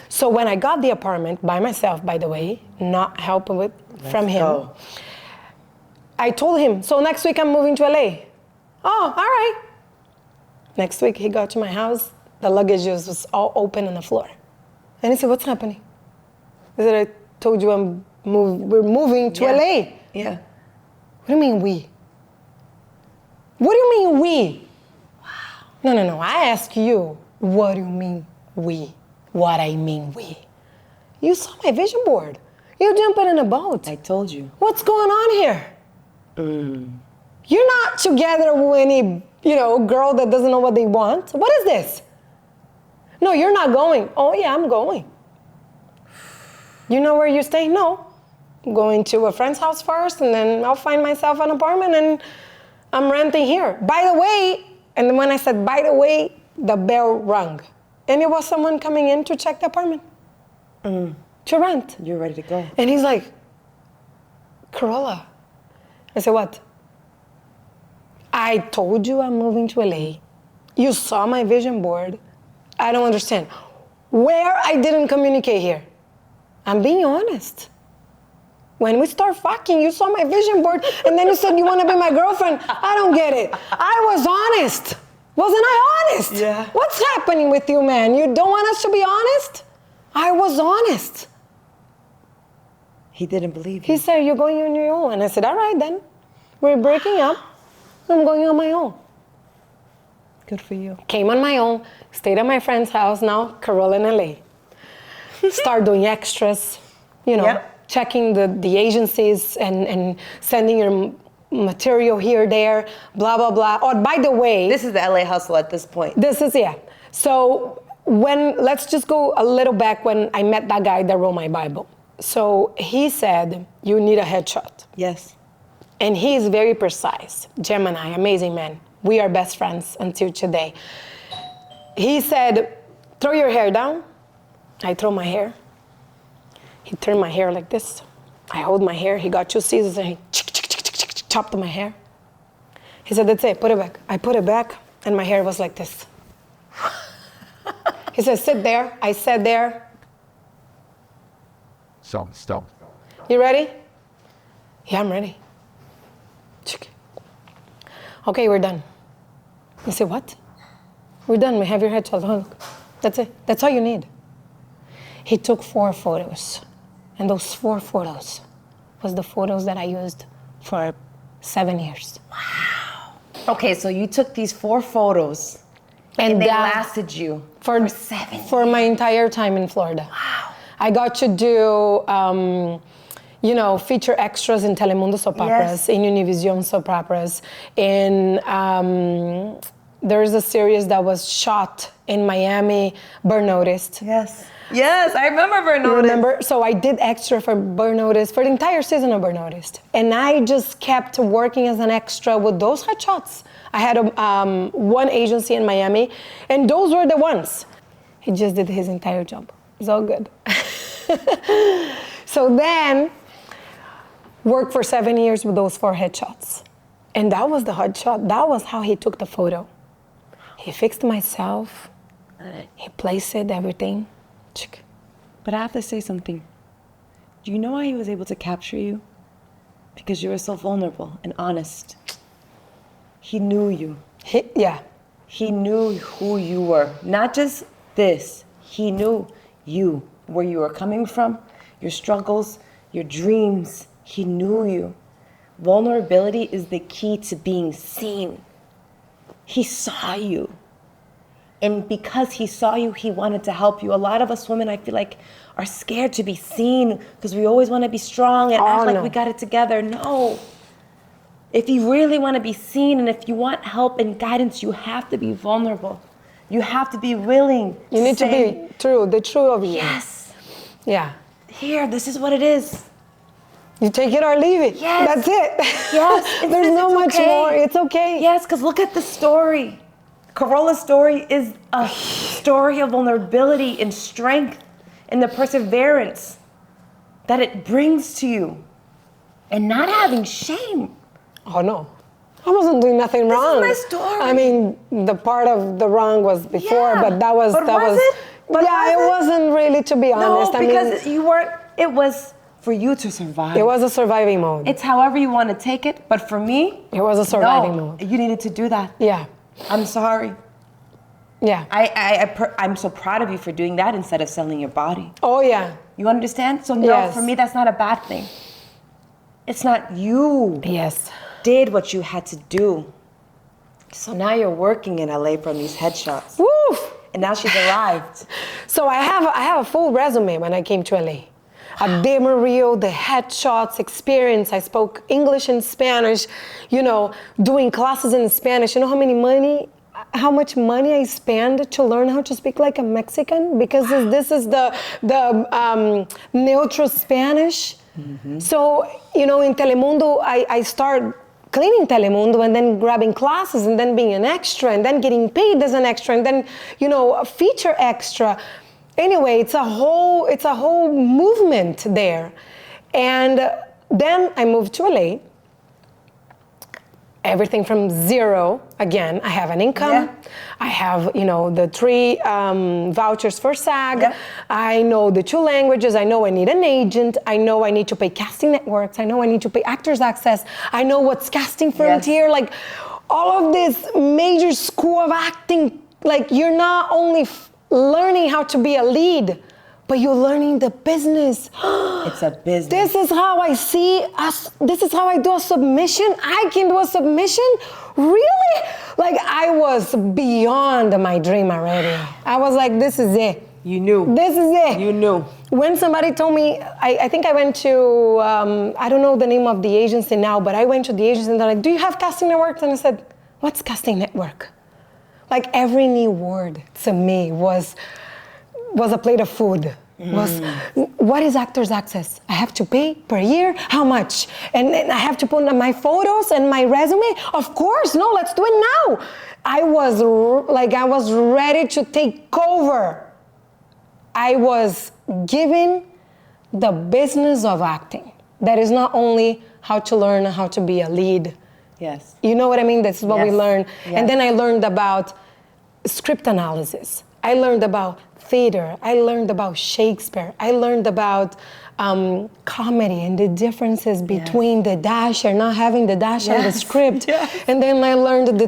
So when I got the apartment by myself, by the way, not helping from him. go. I told him, so next week I'm moving to LA. Oh, all right. Next week he got to my house, the luggage was all open on the floor. And he said, what's happening? I said, I told you we're moving to LA. Yeah. What do you mean we? What do you mean we? Wow. No. I ask you, what do you mean we? What I mean we? You saw my vision board. You jumping in a boat. I told you. What's going on here? You're not together with any, girl that doesn't know what they want. What is this? No, you're not going. Oh yeah, I'm going. You know where you're staying? No. I'm going to a friend's house first, and then I'll find myself an apartment, and I'm renting here. By the way, and then when I said, by the way, the bell rung. And it was someone coming in to check the apartment. To rent. You're ready to go. And he's like, Carolla. I said, what? I told you I'm moving to LA. You saw my vision board. I don't understand. Where I didn't communicate here? I'm being honest. When we start fucking, you saw my vision board, and then you said you want to be my girlfriend. I don't get it. I was honest. Wasn't I honest? Yeah. What's happening with you, man? You don't want us to be honest? I was honest. He didn't believe He you. said, you're going on your own. And I said, all right then. We're breaking up. I'm going on my own. Good for you. Came on my own, stayed at my friend's house, now Carolla in LA. Start doing extras, checking the agencies and sending your material here, there, blah, blah, blah. Oh, by the way. This is the LA hustle at this point. This is, yeah. So let's just go a little back when I met that guy that wrote my Bible. So he said, you need a headshot. Yes. And he is very precise. Gemini, amazing man. We are best friends until today. He said, throw your hair down. I throw my hair. He turned my hair like this. I hold my hair. He got 2 scissors and he chopped my hair. He said, that's it, put it back. I put it back and my hair was like this. He said, sit there. I sat there. So, stop. You ready? Yeah, I'm ready. Okay, we're done. I said, what? We're done, we have your headshot. Look. That's it, that's all you need. He took 4 photos. And those 4 photos was the photos that I used for 7 years. Wow. Okay, so you took these 4 photos and they lasted you for 7 years. For my entire time in Florida. Wow. I got to do, feature extras in Telemundo soap operas, in Univision soap operas. There's a series that was shot in Miami, Burn Noticed. Yes. Yes, I remember Burn Noticed. Remember? So I did extra for Burn Noticed, for the entire season of Burn Noticed. And I just kept working as an extra with those headshots. I had one agency in Miami, and those were the ones. He just did his entire job. It's all good. So then, worked for 7 years with those 4 headshots. And that was the headshot. That was how he took the photo. He fixed myself. He placed it, everything. But I have to say something. Do you know why he was able to capture you? Because you were so vulnerable and honest. He knew you. He knew who you were. Not just this. He knew you, where you were coming from, your struggles, your dreams. He knew you. Vulnerability is the key to being seen. He saw you. And because he saw you, he wanted to help you. A lot of us women, I feel like, are scared to be seen because we always want to be strong and act like we got it together. No. If you really want to be seen and if you want help and guidance, you have to be vulnerable. You have to be willing. You need to be true, the true of you. Yes. Yeah. Here, this is what it is. You take it or leave it. Yes. That's it. Yes. There's no much more. It's okay. Yes, because look at the story. Carolla's story is a story of vulnerability and strength and the perseverance that it brings to you and not having shame. Oh, no. I wasn't doing nothing wrong. This is my story. I mean, the part of the wrong was before, but that was... But was it? But yeah, it wasn't really, to be honest. No, because you weren't... It was for you to survive. It was a surviving mode. It's however you want to take it, but for me... It was a surviving mode. You needed to do that. Yeah. I'm sorry. Yeah. I'm so proud of you for doing that instead of selling your body. Oh, yeah. You understand? So no, for me, that's not a bad thing. It's not you. Yes. Did what you had to do. So now you're working in LA from these headshots. Woo! And now she's arrived. So I have a full resume when I came to LA. A demo reel, the headshots, experience. I spoke English and Spanish, doing classes in Spanish. You know how much money I spend to learn how to speak like a Mexican? Because this is the neutral Spanish. Mm-hmm. So, in Telemundo, I start cleaning Telemundo and then grabbing classes and then being an extra and then getting paid as an extra and then, a feature extra. Anyway, it's a whole movement there. And then I moved to LA. Everything from zero. Again, I have an income. Yeah. I have, the 3 vouchers for SAG. Yeah. I know the 2 languages. I know I need an agent. I know I need to pay casting networks. I know I need to pay Actors Access. I know what's Casting Frontier. Yes. Like all of this major school of acting. Like you're not only learning how to be a lead, but you're learning the business. It's a business. This is how I see us. This is how I do a submission. I can do a submission? Really? Like, I was beyond my dream already. I was like, this is it. You knew. This is it. You knew. When somebody told me, I think I went to, I don't know the name of the agency now, but I went to the agency and they're like, do you have casting networks? And I said, what's casting network? Like, every new word to me was a plate of food. What is Actors Access? I have to pay per year? How much? And I have to put my photos and my resume? Of course, no, let's do it now. I was ready to take over. I was given the business of acting. That is not only how to learn how to be a lead. Yes. You know what I mean? This is what we learn. Yes. And then I learned about script analysis. I learned about theater. I learned about Shakespeare. I learned about comedy and the differences between the dash or not having the dash on the script. And then I learned the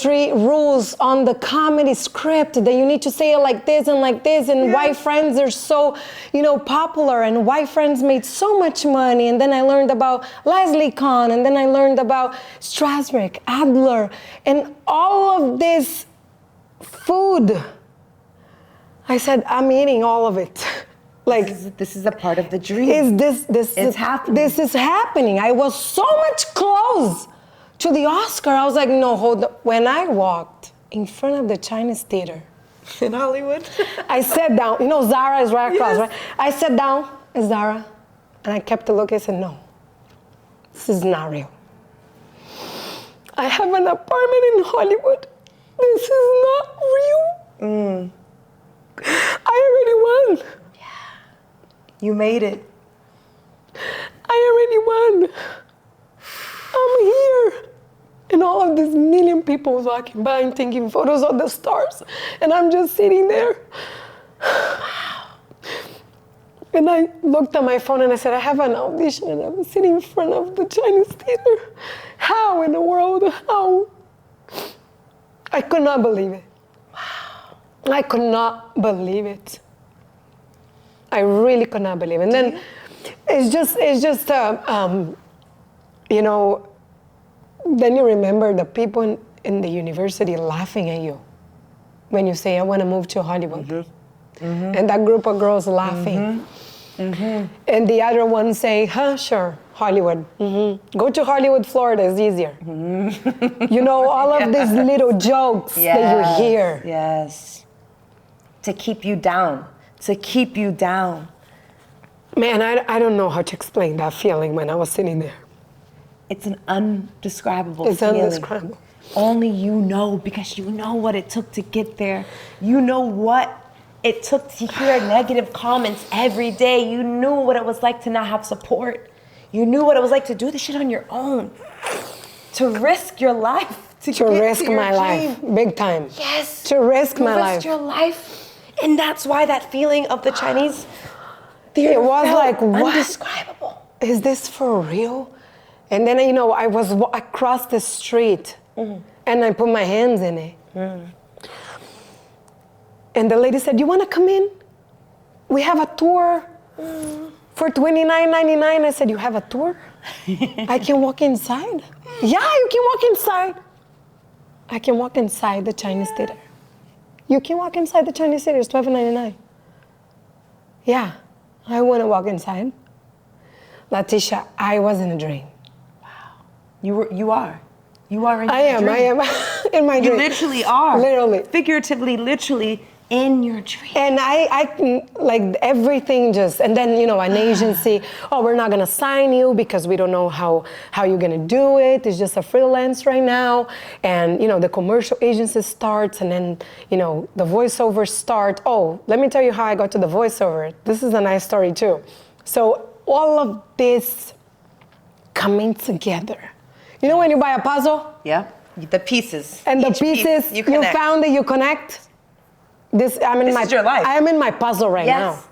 three rules on the comedy script, that you need to say it like this and why Friends are so, popular and why Friends made so much money. And then I learned about Leslie Kahn, and then I learned about Strasberg, Adler, and all of this food. I said, I'm eating all of it. Like, this is a part of the dream. It's happening. This is happening. I was so much close to the Oscar. I was like, no, hold on. When I walked in front of the Chinese theater in Hollywood, I sat down. Zara is right across, right? I sat down, it's Zara, and I kept looking. I said, no, this is not real. I have an apartment in Hollywood. This is not real. I already won. You made it. I already won. I'm here. And all of these million people walking by and taking photos of the stars. And I'm just sitting there. And I looked at my phone and I said, I have an audition and I'm sitting in front of the Chinese theater. How in the world? How? I could not believe it. I could not believe it. I really could not believe it. And then it's just then you remember the people in the university laughing at you when you say, I want to move to Hollywood. And that group of girls laughing. And the other ones say, sure, Hollywood. Go to Hollywood, Florida, is easier. All of these little jokes that you hear. Yes. To keep you down. Man, I don't know how to explain that feeling when I was sitting there. It's an undescribable feeling. It's undescribable. Only you know, because you know what it took to get there. You know what it took to hear negative comments every day. You knew what it was like to not have support. You knew what it was like to do this shit on your own. To risk your life. To risk my life, big time. Yes. To risk my life. To risk your life. And that's why that feeling of the Chinese it was like, what? Undescribable. Is this for real? And then, I was across the street and I put my hands in it. And the lady said, you want to come in? We have a tour for $29.99. I said, you have a tour? I can walk inside? Yeah, you can walk inside. I can walk inside the Chinese theater. You can walk inside the Chinese theater, it's $12.99. Yeah, I want to walk inside. Leticia, I was in a dream. Wow. You are in your dream. I am in my dream. You literally are. Literally. Figuratively, literally in your dream. And I like everything just, and then, an agency, we're not going to sign you because we don't know how you're going to do it. It's just a freelance right now. And, the commercial agency starts and then, the voiceover start. Oh, let me tell you how I got to the voiceover. This is a nice story too. So all of this coming together. You know when you buy a puzzle? Yeah, the pieces. And the pieces, you found that you connect. This is your life. I am in my puzzle right now.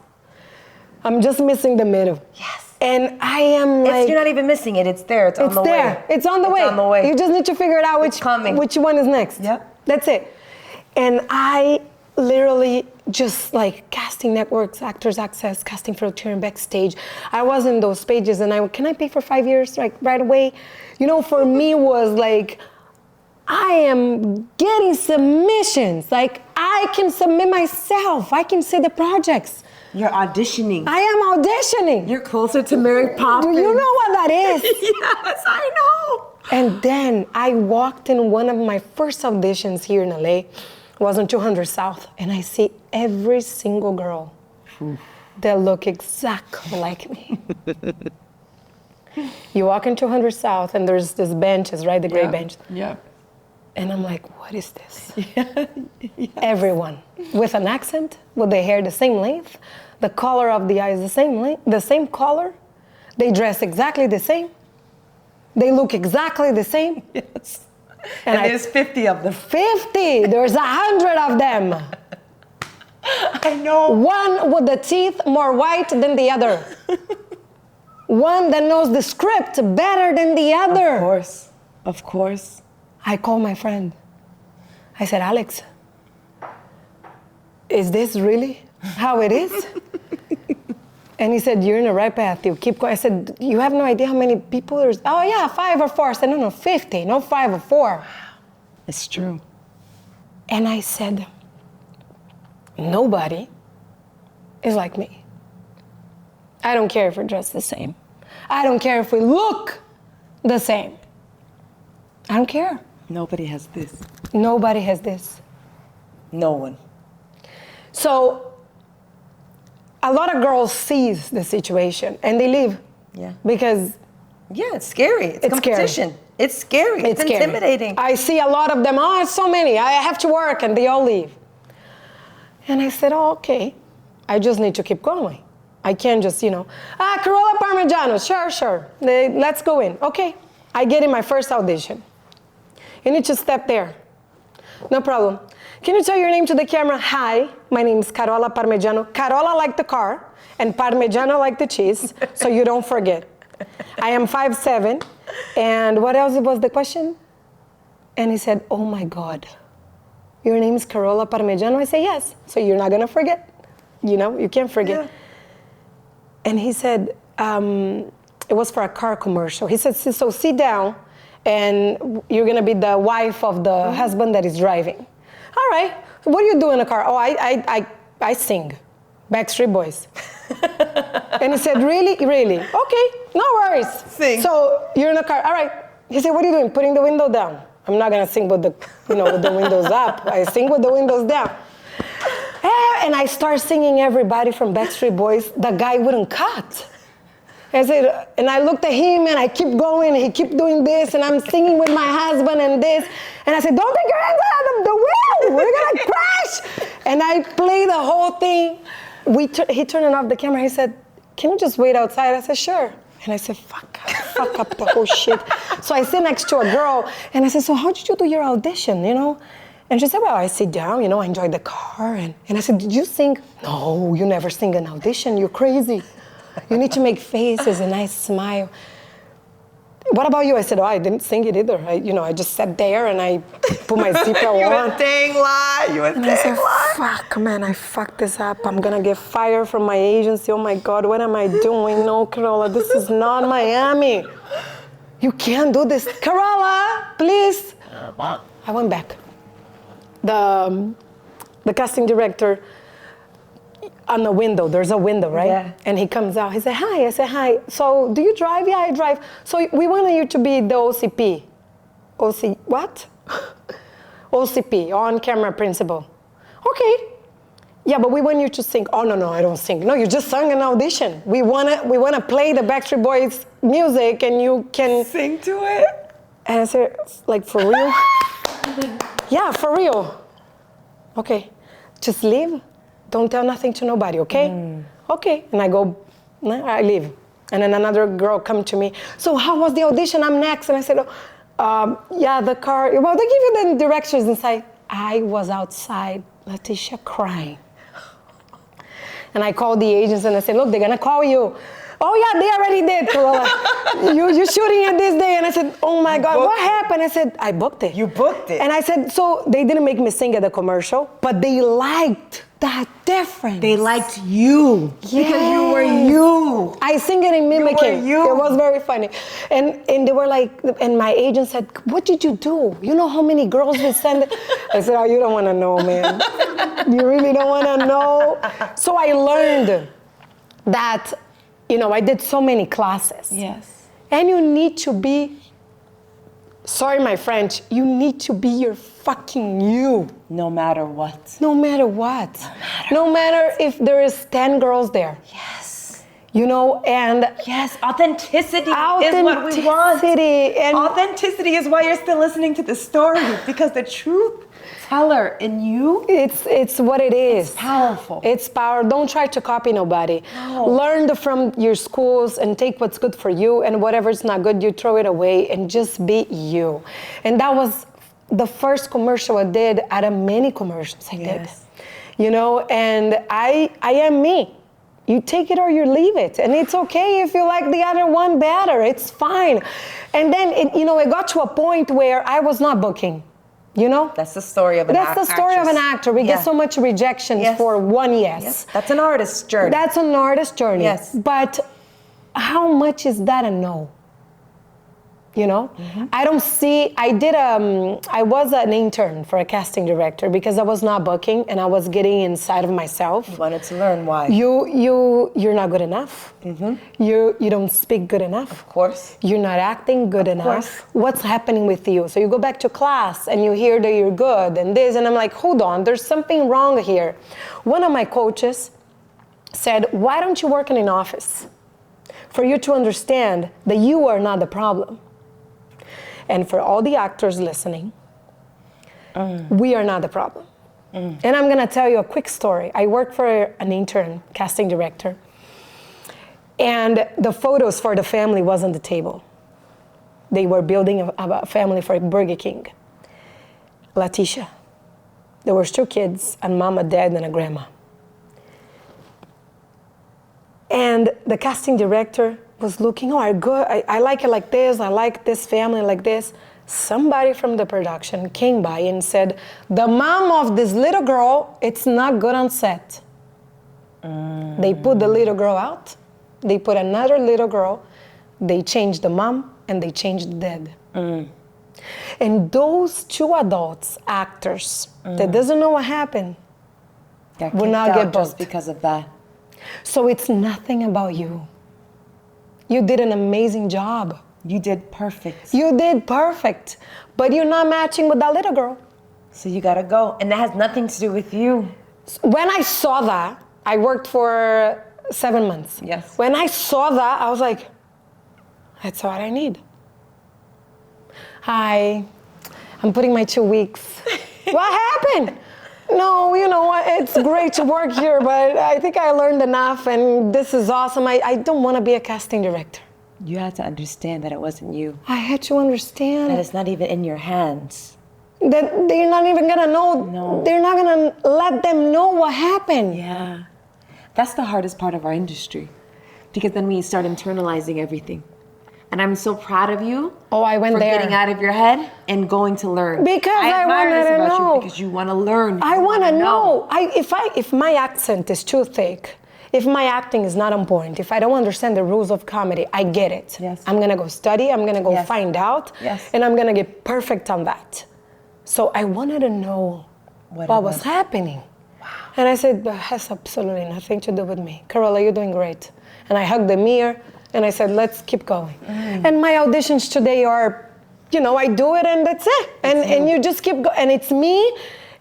I'm just missing the middle. Yes. And I am like... You're not even missing it. It's there. It's on the way. It's on the way. It's on the way. You just need to figure it out which one is next. Yep. That's it. And I literally just like casting networks, Actors Access, Casting Frontier, and Backstage. I was in those pages and can I pay for 5 years, like right away? You know, for me was like, I am getting submissions. Like I can submit myself. I can see the projects. You're auditioning. I am auditioning. You're closer to Mary Poppins. Do you know what that is? Yes, I know. And then I walked in one of my first auditions here in LA. It was on 200 South, and I see every single girl that look exactly like me. You walk in 200 South, and there's these benches, right? The gray bench. Yeah. And I'm like, what is this? Yes. Everyone with an accent, with their hair the same length, the color of the eyes the same length, the same color. They dress exactly the same. They look exactly the same. Yes. And there's 50 of them. 50! There's 100 of them. I know. One with the teeth more white than the other. One that knows the script better than the other. Of course. Of course. I called my friend. I said, Alex, is this really how it is? And he said, you're in the right path. You keep going. I said, you have no idea how many people there's. Oh, yeah, 5 or 4. I said, no, 50, no 5 or 4. It's true. And I said, nobody is like me. I don't care if we're dressed the same. I don't care if we look the same. I don't care. Nobody has this. Nobody has this. No one. So a lot of girls seize the situation and they leave. Yeah. Because yeah, it's scary. It's competition. Scary. It's scary. It's intimidating. I see a lot of them, oh, it's so many. I have to work, and they all leave. And I said, oh, okay. I just need to keep going. I can't just, Carolla Parmejano, sure. Let's go in. Okay. I get in my first audition. You need to step there. No problem. Can you tell your name to the camera? Hi, my name is Carolla Parmejano. Carolla like the car, and Parmejano like the cheese, so you don't forget. I am 5'7", and what else was the question? And he said, oh my God, your name is Carolla Parmejano? I say, yes, so you're not gonna forget. You can't forget. Yeah. And he said, it was for a car commercial. He said, so sit down, and you're gonna be the wife of the husband that is driving. All right, what do you do in a car? Oh, I sing, Backstreet Boys. And he said, really? Okay, no worries. Sing. So you're in a car, all right. He said, what are you doing? Putting the window down. I'm not gonna sing with the windows up. I sing with the windows down. And I start singing everybody from Backstreet Boys. The guy wouldn't cut. And I looked at him and I keep going and he kept doing this and I'm singing with my husband and this. And I said, don't take your hands out of the wheel, we're gonna crash. And I played the whole thing. He turned off the camera, he said, can you just wait outside? I said, sure. And I said, fuck up the whole shit. So I sit next to a girl and I said, so how did you do your audition, And she said, well, I sit down, I enjoy the car. And I said, did you sing? No, you never sing an audition, you're crazy. You need to make faces and I smile. What about you? I said, oh, I didn't sing it either. I just sat there and I put my zipper on. You a dang lie. I said, fuck, man, I fucked this up. I'm gonna get fired from my agency. Oh my God, what am I doing? No, Carolla, this is not Miami. You can't do this. Carolla, please. I went back. The casting director, on the window, there's a window, right? Yeah. And he comes out, he said, hi. I said, hi. So do you drive? Yeah, I drive. So we wanted you to be the OCP. What? OCP, on-camera principal. Okay. Yeah, but we want you to sing. Oh, no, I don't sing. No, you just sang an audition. We wanna play the Backstreet Boys music and you can sing to it. And I said, like, for real? Yeah, for real. Okay, just leave. Don't tell nothing to nobody, okay? Okay, and I leave. And then another girl come to me. So how was the audition? I'm next. And I said, yeah, the car. Well, they give you the directions inside. I was outside, Leticia, crying. And I called the agents and I said, look, they're gonna call you. oh yeah, they already did, Carolla. You're shooting it this day. And I said, oh my God, what happened? I said, I booked it. You booked it. And I said, so they didn't make me sing at the commercial, but they liked that difference. They liked you because you were Yes. you. I sing it in mimicking. you. It was very funny. And they were like, and my agent said, what did you do? You know how many girls we send? I said, oh, you don't want to know, man. You really don't want to know. So I learned that, you know, I did so many classes. Yes. And you need to be, sorry my French, you need to be your fucking you. No matter what. No matter what. No matter if there is 10 girls there. Yes. You know, and Yes, authenticity is what we want. And Authenticity is why you're still listening to the story, because the truth teller in you, it's what it is. it's powerful. It's power. Don't try to copy nobody. No. Learn from your schools and take what's good for you, and whatever's not good, you throw it away and just be you. And that was the first commercial I did out of many commercials I did. Yes. You know, and I am me. You take it or you leave it. And it's okay if you like the other one better. It's fine. And then, it got to a point where I was not booking. You know? That's the story of an actor. That's the story of an actor. We get so much rejections Yes. for one yes. Yes. That's an artist's journey. That's an artist's journey. Yes. But how much is that a no? You know? I don't see, I was an intern for a casting director because I was not booking and I was getting inside of myself. You wanted to learn why. You're not good enough. You don't speak good enough. Of course. You're not acting good enough. course. What's happening with you? So you go back to class and you hear that you're good and this, and I'm like, hold on, there's something wrong here. One of my coaches said, why don't you work in an office? For you to understand that you are not the problem. And for all the actors listening, we are not the problem. And I'm gonna tell you a quick story. I worked for an intern, casting director, and the photos for the family was on the table. They were building a family for Burger King. Letitia. There were 2 kids, a mom, a dad, and a grandma. And the casting director was looking, I like it like this, I like this family like this. Somebody from the production came by and said, the mom of this little girl, it's not good on set. They put the little girl out, they put another little girl, they changed the mom, and they changed the dad. And those 2 adults, actors, that doesn't know what happened, will not get booked. Just because of that. So it's nothing about you. You did an amazing job. You did perfect. You did perfect, but you're not matching with that little girl. So you gotta go. And that has nothing to do with you. When I saw that, I worked for 7 months. Yes. When I saw that, I was like, that's what I need. Hi, I'm putting my 2 weeks. What happened? No, you know what, it's great to work here, but I think I learned enough and this is awesome. I don't want to be a casting director. You had to understand that it wasn't you. I had to understand. That it's not even in your hands. That they're not even gonna know. No. They're not gonna let them know what happened. Yeah. That's the hardest part of our industry. Because then we start internalizing everything. And I'm so proud of you. Oh, I went for there. getting out of your head and going to learn. Because I admire wanted this to about know. you because you want to learn. I want to know. If my accent is too thick, if my acting is not on point, if I don't understand the rules of comedy, I get it. Yes. I'm gonna go study. I'm gonna go Yes. find out. Yes. And I'm gonna get perfect on that. So I wanted to know what was happening. Wow. And I said, that has absolutely nothing to do with me. Carolla, you're doing great. And I hugged the mirror. And I said, let's keep going. And my auditions today are, I do it and that's it. And you just keep going. And it's me,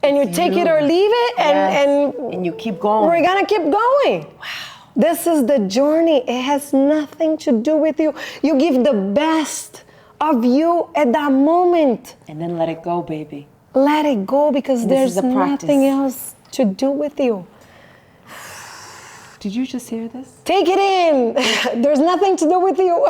and you take it or leave it, and you keep going. We're gonna keep going. Wow. This is the journey. It has nothing to do with you. You give the best of you at that moment. And then let it go, baby. Let it go, because there's practice. nothing else to do with you. Did you just hear this? Take it in. There's nothing to do with you.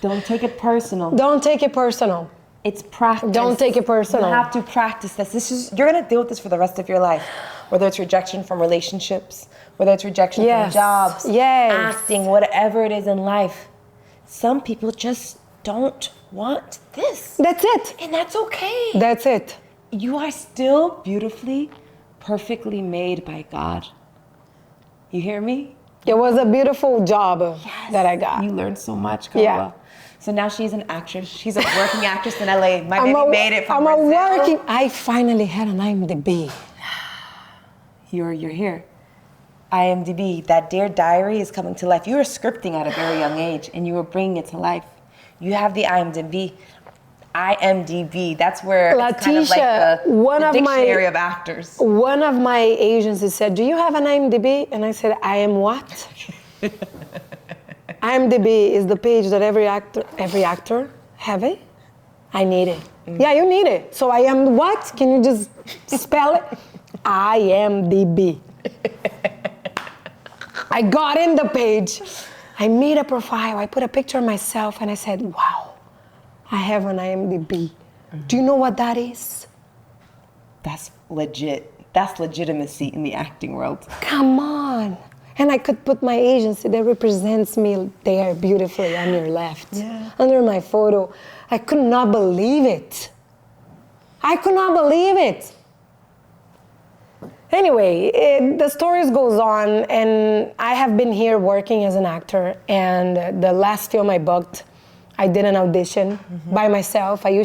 Don't take it personal. Don't take it personal. It's practice. Don't take it personal. You have to practice this. You're gonna deal with this for the rest of your life. whether it's rejection from relationships, whether it's rejection from jobs, acting, whatever it is in life. Some people just don't want this. That's it. And that's okay. That's it. You are still beautifully, perfectly made by God. You hear me? It was a beautiful job that I got. You learned so much, Carolla. Yeah. So now she's an actress. She's a working actress in LA. My baby made it from Brazil. I finally had an IMDb. You're here. IMDb, that Dear Diary is coming to life. You were scripting at a very young age, and you were bringing it to life. You have the IMDb. That's where it's kind of like the dictionary of actors. One of my agencies said, "Do you have an IMDb?" And I said, "I am what?" IMDb is the page that every actor have it. I need it. Yeah, you need it. So I am what? Can you just spell it? IMDb. I got in the page. I made a profile. I put a picture of myself, and I said, "Wow, I have an IMDb." Do you know what that is? That's legit. That's legitimacy in the acting world. Come on. And I could put my agency that represents me there beautifully on your left, under my photo. I could not believe it. I could not believe it. Anyway, the stories goes on, and I have been here working as an actor, and the last film I booked, I did an audition by myself. I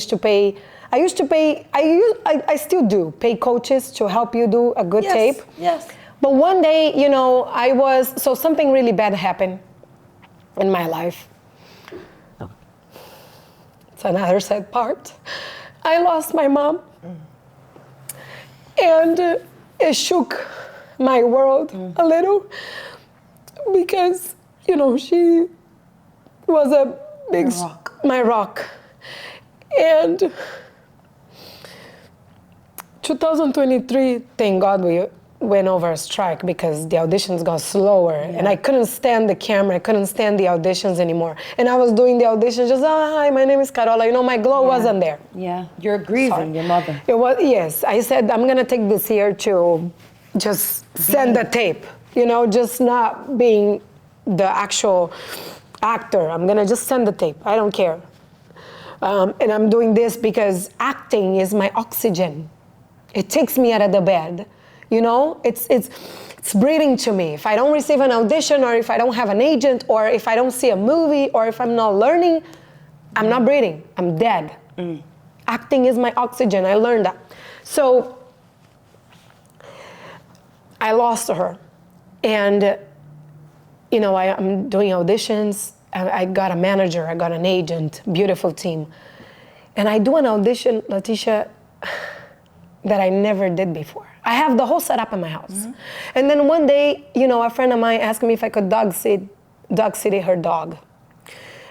still do pay coaches to help you do a good tape. Yes. But one day, something really bad happened in my life. It's another sad part. I lost my mom. And it shook my world a little because, she was a big my rock. And 2023, thank God we went over a strike because the auditions got slower and I couldn't stand the camera, I couldn't stand the auditions anymore. And I was doing the auditions just, hi, my name is Carolla. My glow wasn't there. Yeah, you're grieving your mother. It was, yes. I said, I'm gonna take this year to just send the tape, just not being the actual actor. I'm gonna just send the tape, I don't care. And I'm doing this because acting is my oxygen. It takes me out of the bed. It's breathing to me. If I don't receive an audition, or if I don't have an agent, or if I don't see a movie, or if I'm not learning, I'm not breathing. I'm dead. Acting is my oxygen. I learned that. So I lost her. And, I'm doing auditions. I got a manager. I got an agent. Beautiful team. And I do an audition, Leticia, that I never did before. I have the whole setup in my house. And then one day, a friend of mine asked me if I could dog sit her dog.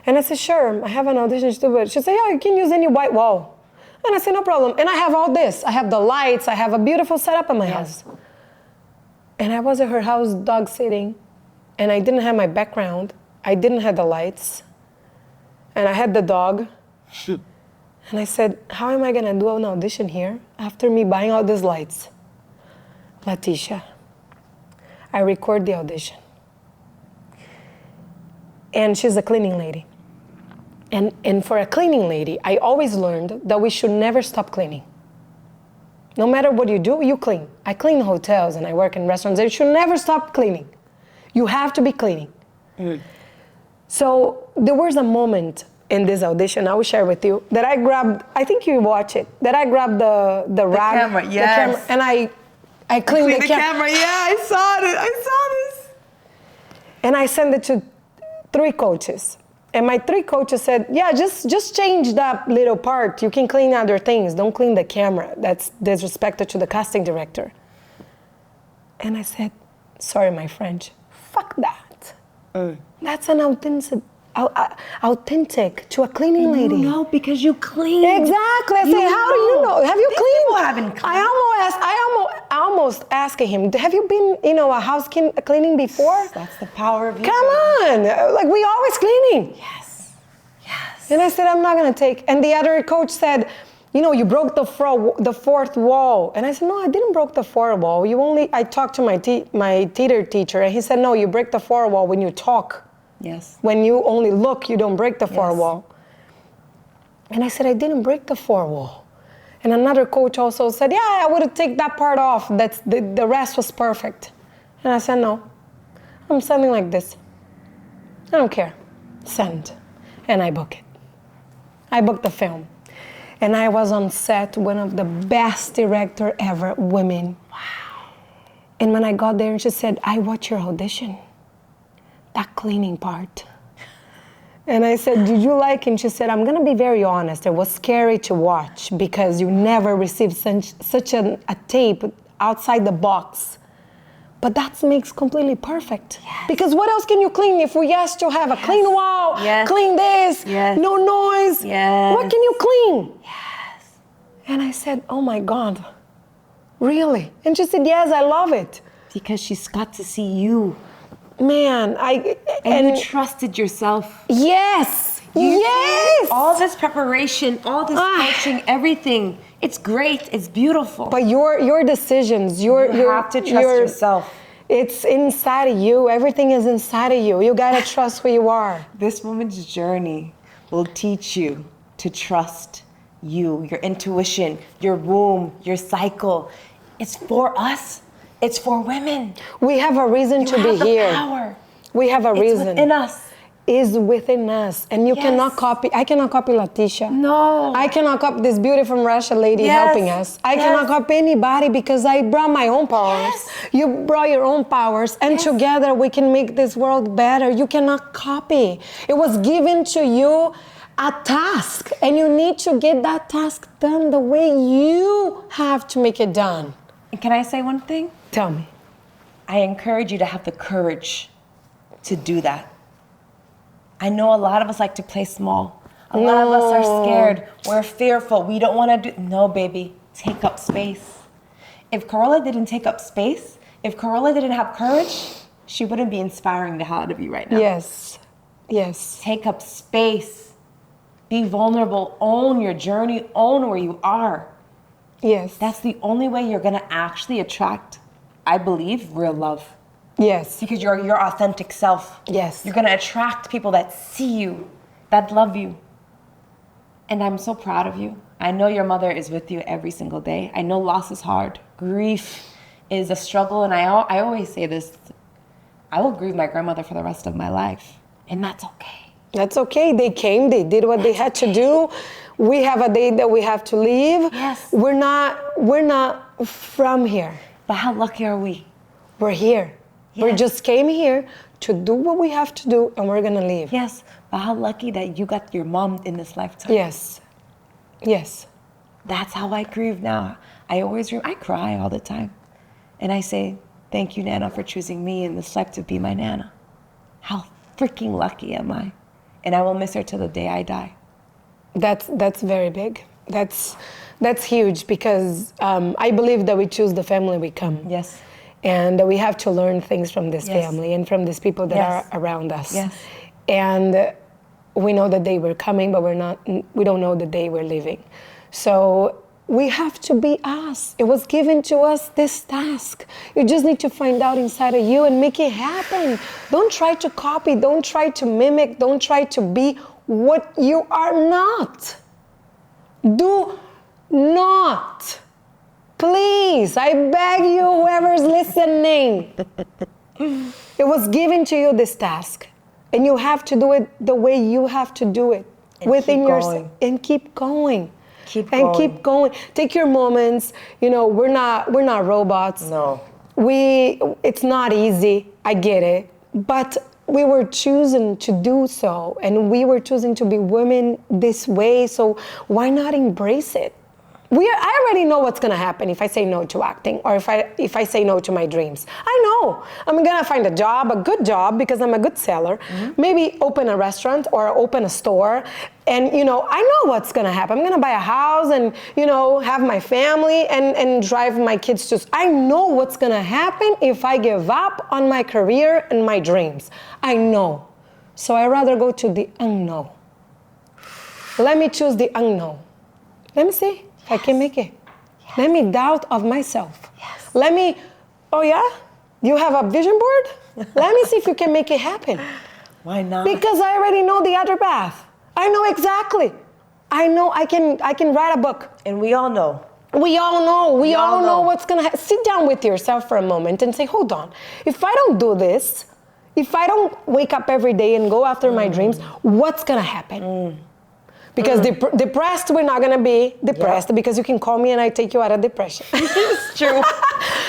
And I said, sure, I have an audition to do it. She said, yeah, you can use any white wall. And I said, no problem. And I have all this. I have the lights. I have a beautiful setup in my house. And I was at her house dog sitting, and I didn't have my background. I didn't have the lights. And I had the dog. And I said, how am I gonna do an audition here after me buying all these lights? Leticia, I record the audition. And she's a cleaning lady. And for a cleaning lady, I always learned that we should never stop cleaning. No matter what you do, you clean. I clean hotels and I work in restaurants. You should never stop cleaning. You have to be cleaning. So there was a moment in this audition, I will share with you, that I grabbed, I think you watch it, that I grabbed the rag, camera, yes. the camera, and I cleaned the camera. Yeah, I saw this. And I sent it to 3 coaches. And my 3 coaches said, yeah, just change that little part. You can clean other things. Don't clean the camera. That's disrespectful to the casting director. And I said, sorry, my French, fuck that. That's an authentic to a cleaning lady. No, because you clean. Exactly. I said, how do you know? Have you cleaned? People haven't cleaned. I almost asked him, have you been, a house cleaning before? That's the power of you. Come on. Like, we always cleaning. Yes. And I said, I'm not going to take. And the other coach said, you broke the fourth wall. And I said, no, I didn't break the fourth wall. I talked to my theater teacher, and he said, no, you break the fourth wall when you talk. Yes. When you only look, you don't break the fourth Yes. wall. And I said, I didn't break the fourth wall. And another coach also said, yeah, I would have taken that part off. The rest was perfect. And I said, no, I'm sending like this. I don't care. Send. And I book it. I booked the film. And I was on set, one of the best director ever, women. Wow. And when I got there, and she said, I watched your audition. That cleaning part. And I said, did you like it? And she said, I'm going to be very honest. It was scary to watch because you never received such a tape outside the box. But that makes completely perfect. Yes. Because what else can you clean if we asked to have a clean wall, clean this, no noise? Yes. What can you clean? Yes. And I said, oh my God, really? And she said, yes, I love it. Because she's got to see you. Man, and you trusted yourself. Yes. Yes. All this preparation, all this coaching, everything. It's great. It's beautiful. But your decisions, you have to trust yourself. It's inside of you. Everything is inside of you. You gotta trust who you are. This woman's journey will teach you to trust you, your intuition, your womb, your cycle. It's for us. It's for women. We have a reason to be here. Power. We have a reason. It's within us. Is within us, and you cannot copy. I cannot copy Leticia. No. I cannot copy this beautiful from Russia lady helping us. I cannot copy anybody because I brought my own powers. Yes. You brought your own powers, and together we can make this world better. You cannot copy. It was given to you a task, and you need to get that task done the way you have to make it done. And can I say one thing? Tell me. I encourage you to have the courage to do that. I know a lot of us like to play small. A lot of us are scared. We're fearful. We don't want to do... No, baby. Take up space. If Carolla didn't take up space, if Carolla didn't have courage, she wouldn't be inspiring the hell out of you right now. Yes. Yes. Take up space. Be vulnerable. Own your journey. Own where you are. Yes. That's the only way you're going to actually attract, I believe, real love. Yes. Because you're your authentic self. Yes. You're going to attract people that see you, that love you. And I'm so proud of you. I know your mother is with you every single day. I know loss is hard. Grief is a struggle. And I always say this, I will grieve my grandmother for the rest of my life. And that's okay. That's okay. They came, they did what they had to do. We have a day that we have to leave. Yes. We're not from here. But how lucky are we? We're here. Yes. We just came here to do what we have to do, and we're gonna leave. Yes, but how lucky that you got your mom in this lifetime. Yes. Yes. That's how I grieve now. I cry all the time. And I say, thank you, Nana, for choosing me in this life to be my Nana. How freaking lucky am I? And I will miss her till the day I die. That's very big. That's huge because I believe that we choose the family we come. Yes. And that we have to learn things from this family and from these people that are around us. Yes. And we know that they were coming, but we don't know that they were leaving. So we have to be us. It was given to us, this task. You just need to find out inside of you and make it happen. Don't try to copy, don't try to mimic, don't try to be what you are not. Do not. Please, I beg you, whoever's listening. It was given to you, this task. And you have to do it the way you have to do it. And within keep yourself. going. And keep going. Keep Keep going. Take your moments. You know, we're not robots. No. It's not easy. I get it. But we were choosing to do so. And we were choosing to be women this way. So why not embrace it? I already know what's gonna happen if I say no to acting or if I say no to my dreams. I know I'm gonna find a good job because I'm a good seller. Mm-hmm. Maybe open a restaurant or open a store, and I know what's gonna happen. I'm gonna buy a house and have my family and drive my kids to. I know what's gonna happen if I give up on my career and my dreams. I know, so I rather go to the unknown. Let me choose the unknown. Let me see if I can make it. Let me doubt of myself. Let me, oh yeah? You have a vision board? Let me see if you can make it happen. Why not? Because I already know the other path. I know exactly. I know I can write a book. And we all know. We all know. We all know know. what's gonna happen. Sit down with yourself for a moment and say, hold on. If I don't do this, if I don't wake up every day and go after my dreams, what's gonna happen? Because depressed, we're not gonna be depressed because you can call me and I take you out of depression. It's true.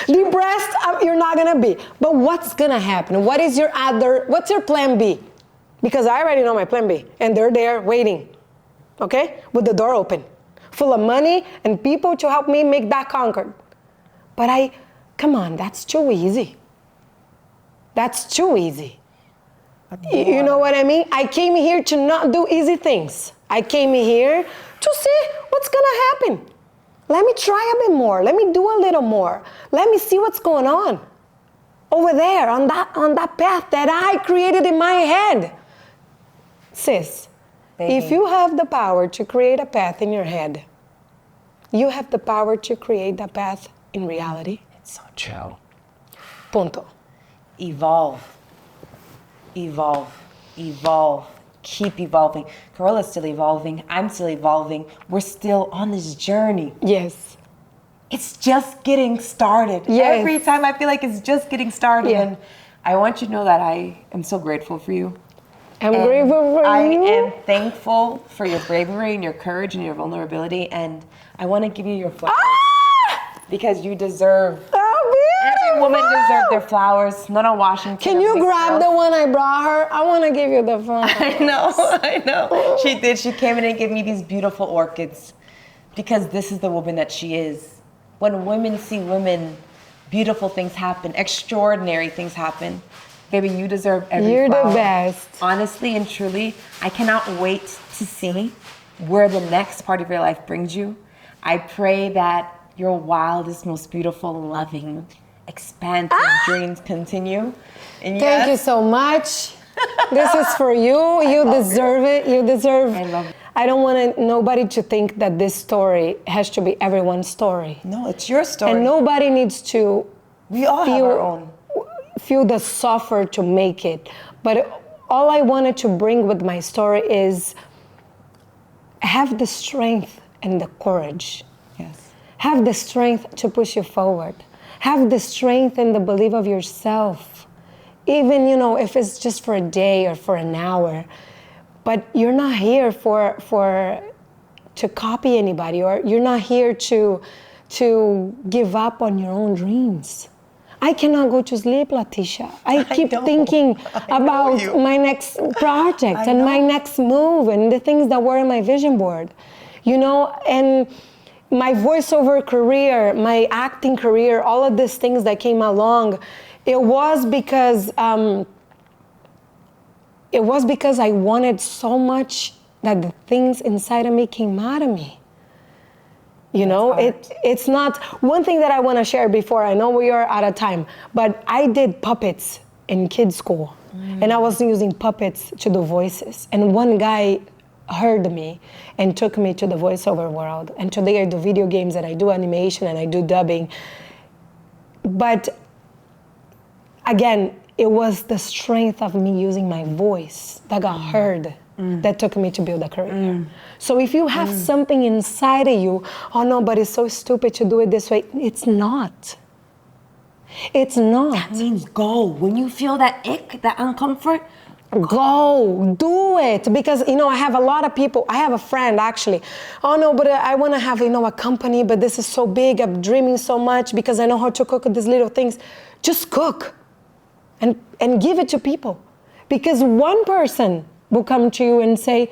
Depressed, you're not gonna be. But what's gonna happen? What's your plan B? Because I already know my plan B and they're there waiting, okay? With the door open, full of money and people to help me make that conquered. But come on, that's too easy. That's too easy. You know what I mean? I came here to not do easy things. I came here to see what's gonna happen. Let me try a bit more. Let me do a little more. Let me see what's going on over there on that path that I created in my head. Sis, if you have the power to create a path in your head, you have the power to create that path in reality. It's so true. Punto. Evolve. Evolve. Evolve. Keep evolving. Carolla's still evolving. I'm still evolving. We're still on this journey. Yes. It's just getting started. Yes. Every time I feel like it's just getting started. Yeah. And I want you to know that I am so grateful for you. I'm grateful for I you. am thankful for your bravery and your courage and your vulnerability. And I want to give you your flowers because you deserve. Every woman deserves their flowers. Not on Washington. Can you grab the one I brought her? I want to give you the flower. I know. She did. She came in and gave me these beautiful orchids because this is the woman that she is. When women see women, beautiful things happen, extraordinary things happen. Baby, you deserve every You're flower. the best. Honestly and truly, I cannot wait to see where the next part of your life brings you. I pray that your wildest, most beautiful, loving, expansive dreams continue. And Thank you so much. This is for you. You deserve it. You deserve. I love it. I don't want nobody to think that this story has to be everyone's story. No, it's your story. And nobody needs to We all have our own. feel the suffer to make it. But all I wanted to bring with my story is have the strength and the courage. Yes. Have the strength to push you forward. Have the strength and the belief of yourself. Even, if it's just for a day or for an hour. But you're not here to copy anybody, or you're not here to give up on your own dreams. I cannot go to sleep, Leticia. I keep thinking about my next project and my next move and the things that were in my vision board. And my voiceover career, my acting career, all of these things that came along, it was because I wanted so much that the things inside of me came out of me. It's not one thing that I want to share before. I know we are out of time, but I did puppets in kids' school, and I was using puppets to do voices. And one guy heard me and took me to the voiceover world. And today I do video games and I do animation and I do dubbing. But again, it was the strength of me using my voice that got heard that took me to build a career. So if you have something inside of you, oh no, but it's so stupid to do it this way. It's not. It's not. That means go. When you feel that ick, that uncomfort, go, do it. Because, I have a lot of people, I have a friend actually, oh no, but I want to have, a company, but this is so big, I'm dreaming so much because I know how to cook these little things. Just cook and give it to people. Because one person will come to you and say,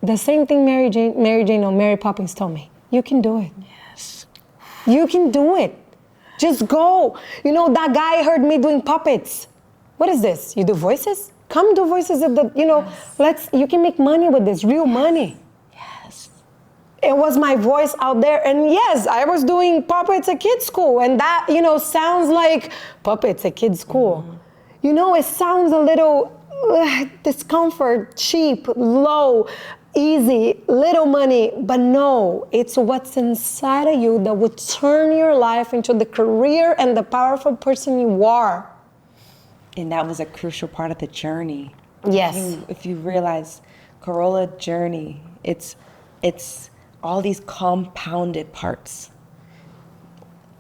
the same thing Mary Poppins told me. You can do it. yes. You can do it. Just go. That guy heard me doing puppets. What is this? You do voices? Come do voices at the, you can make money with this, real money. Yes. It was my voice out there. And yes, I was doing puppets at kids' school. And that, sounds like puppets at kids' school. It sounds a little discomfort, cheap, low. easy, little money, but no, it's what's inside of you that would turn your life into the career and the powerful person you are. And that was a crucial part of the journey. Yes. If you realize Carolla journey, it's all these compounded parts.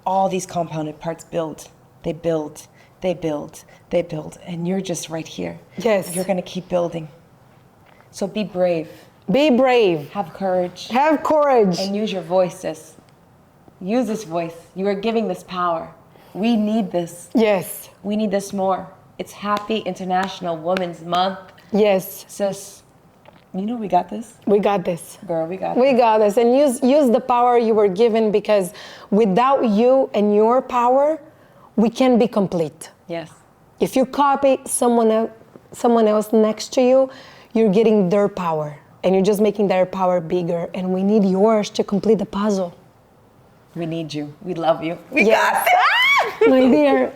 All these compounded parts build. They build, they build, they build. And you're just right here. Yes. You're gonna keep building. So be brave. Be brave. Have courage. Have courage. And use your voices. Use this voice. You are giving this power. We need this. Yes. We need this more. It's Happy International Women's Month. Yes. Sis, you know we got this. We got this. Girl, we got We this. got this. And use the power you were given, because without you and your power, we can't be complete. Yes. If you copy someone else next to you, you're getting their power. And you're just making their power bigger. And we need yours to complete the puzzle. We need you. We love you. We Yes. got this. My dear.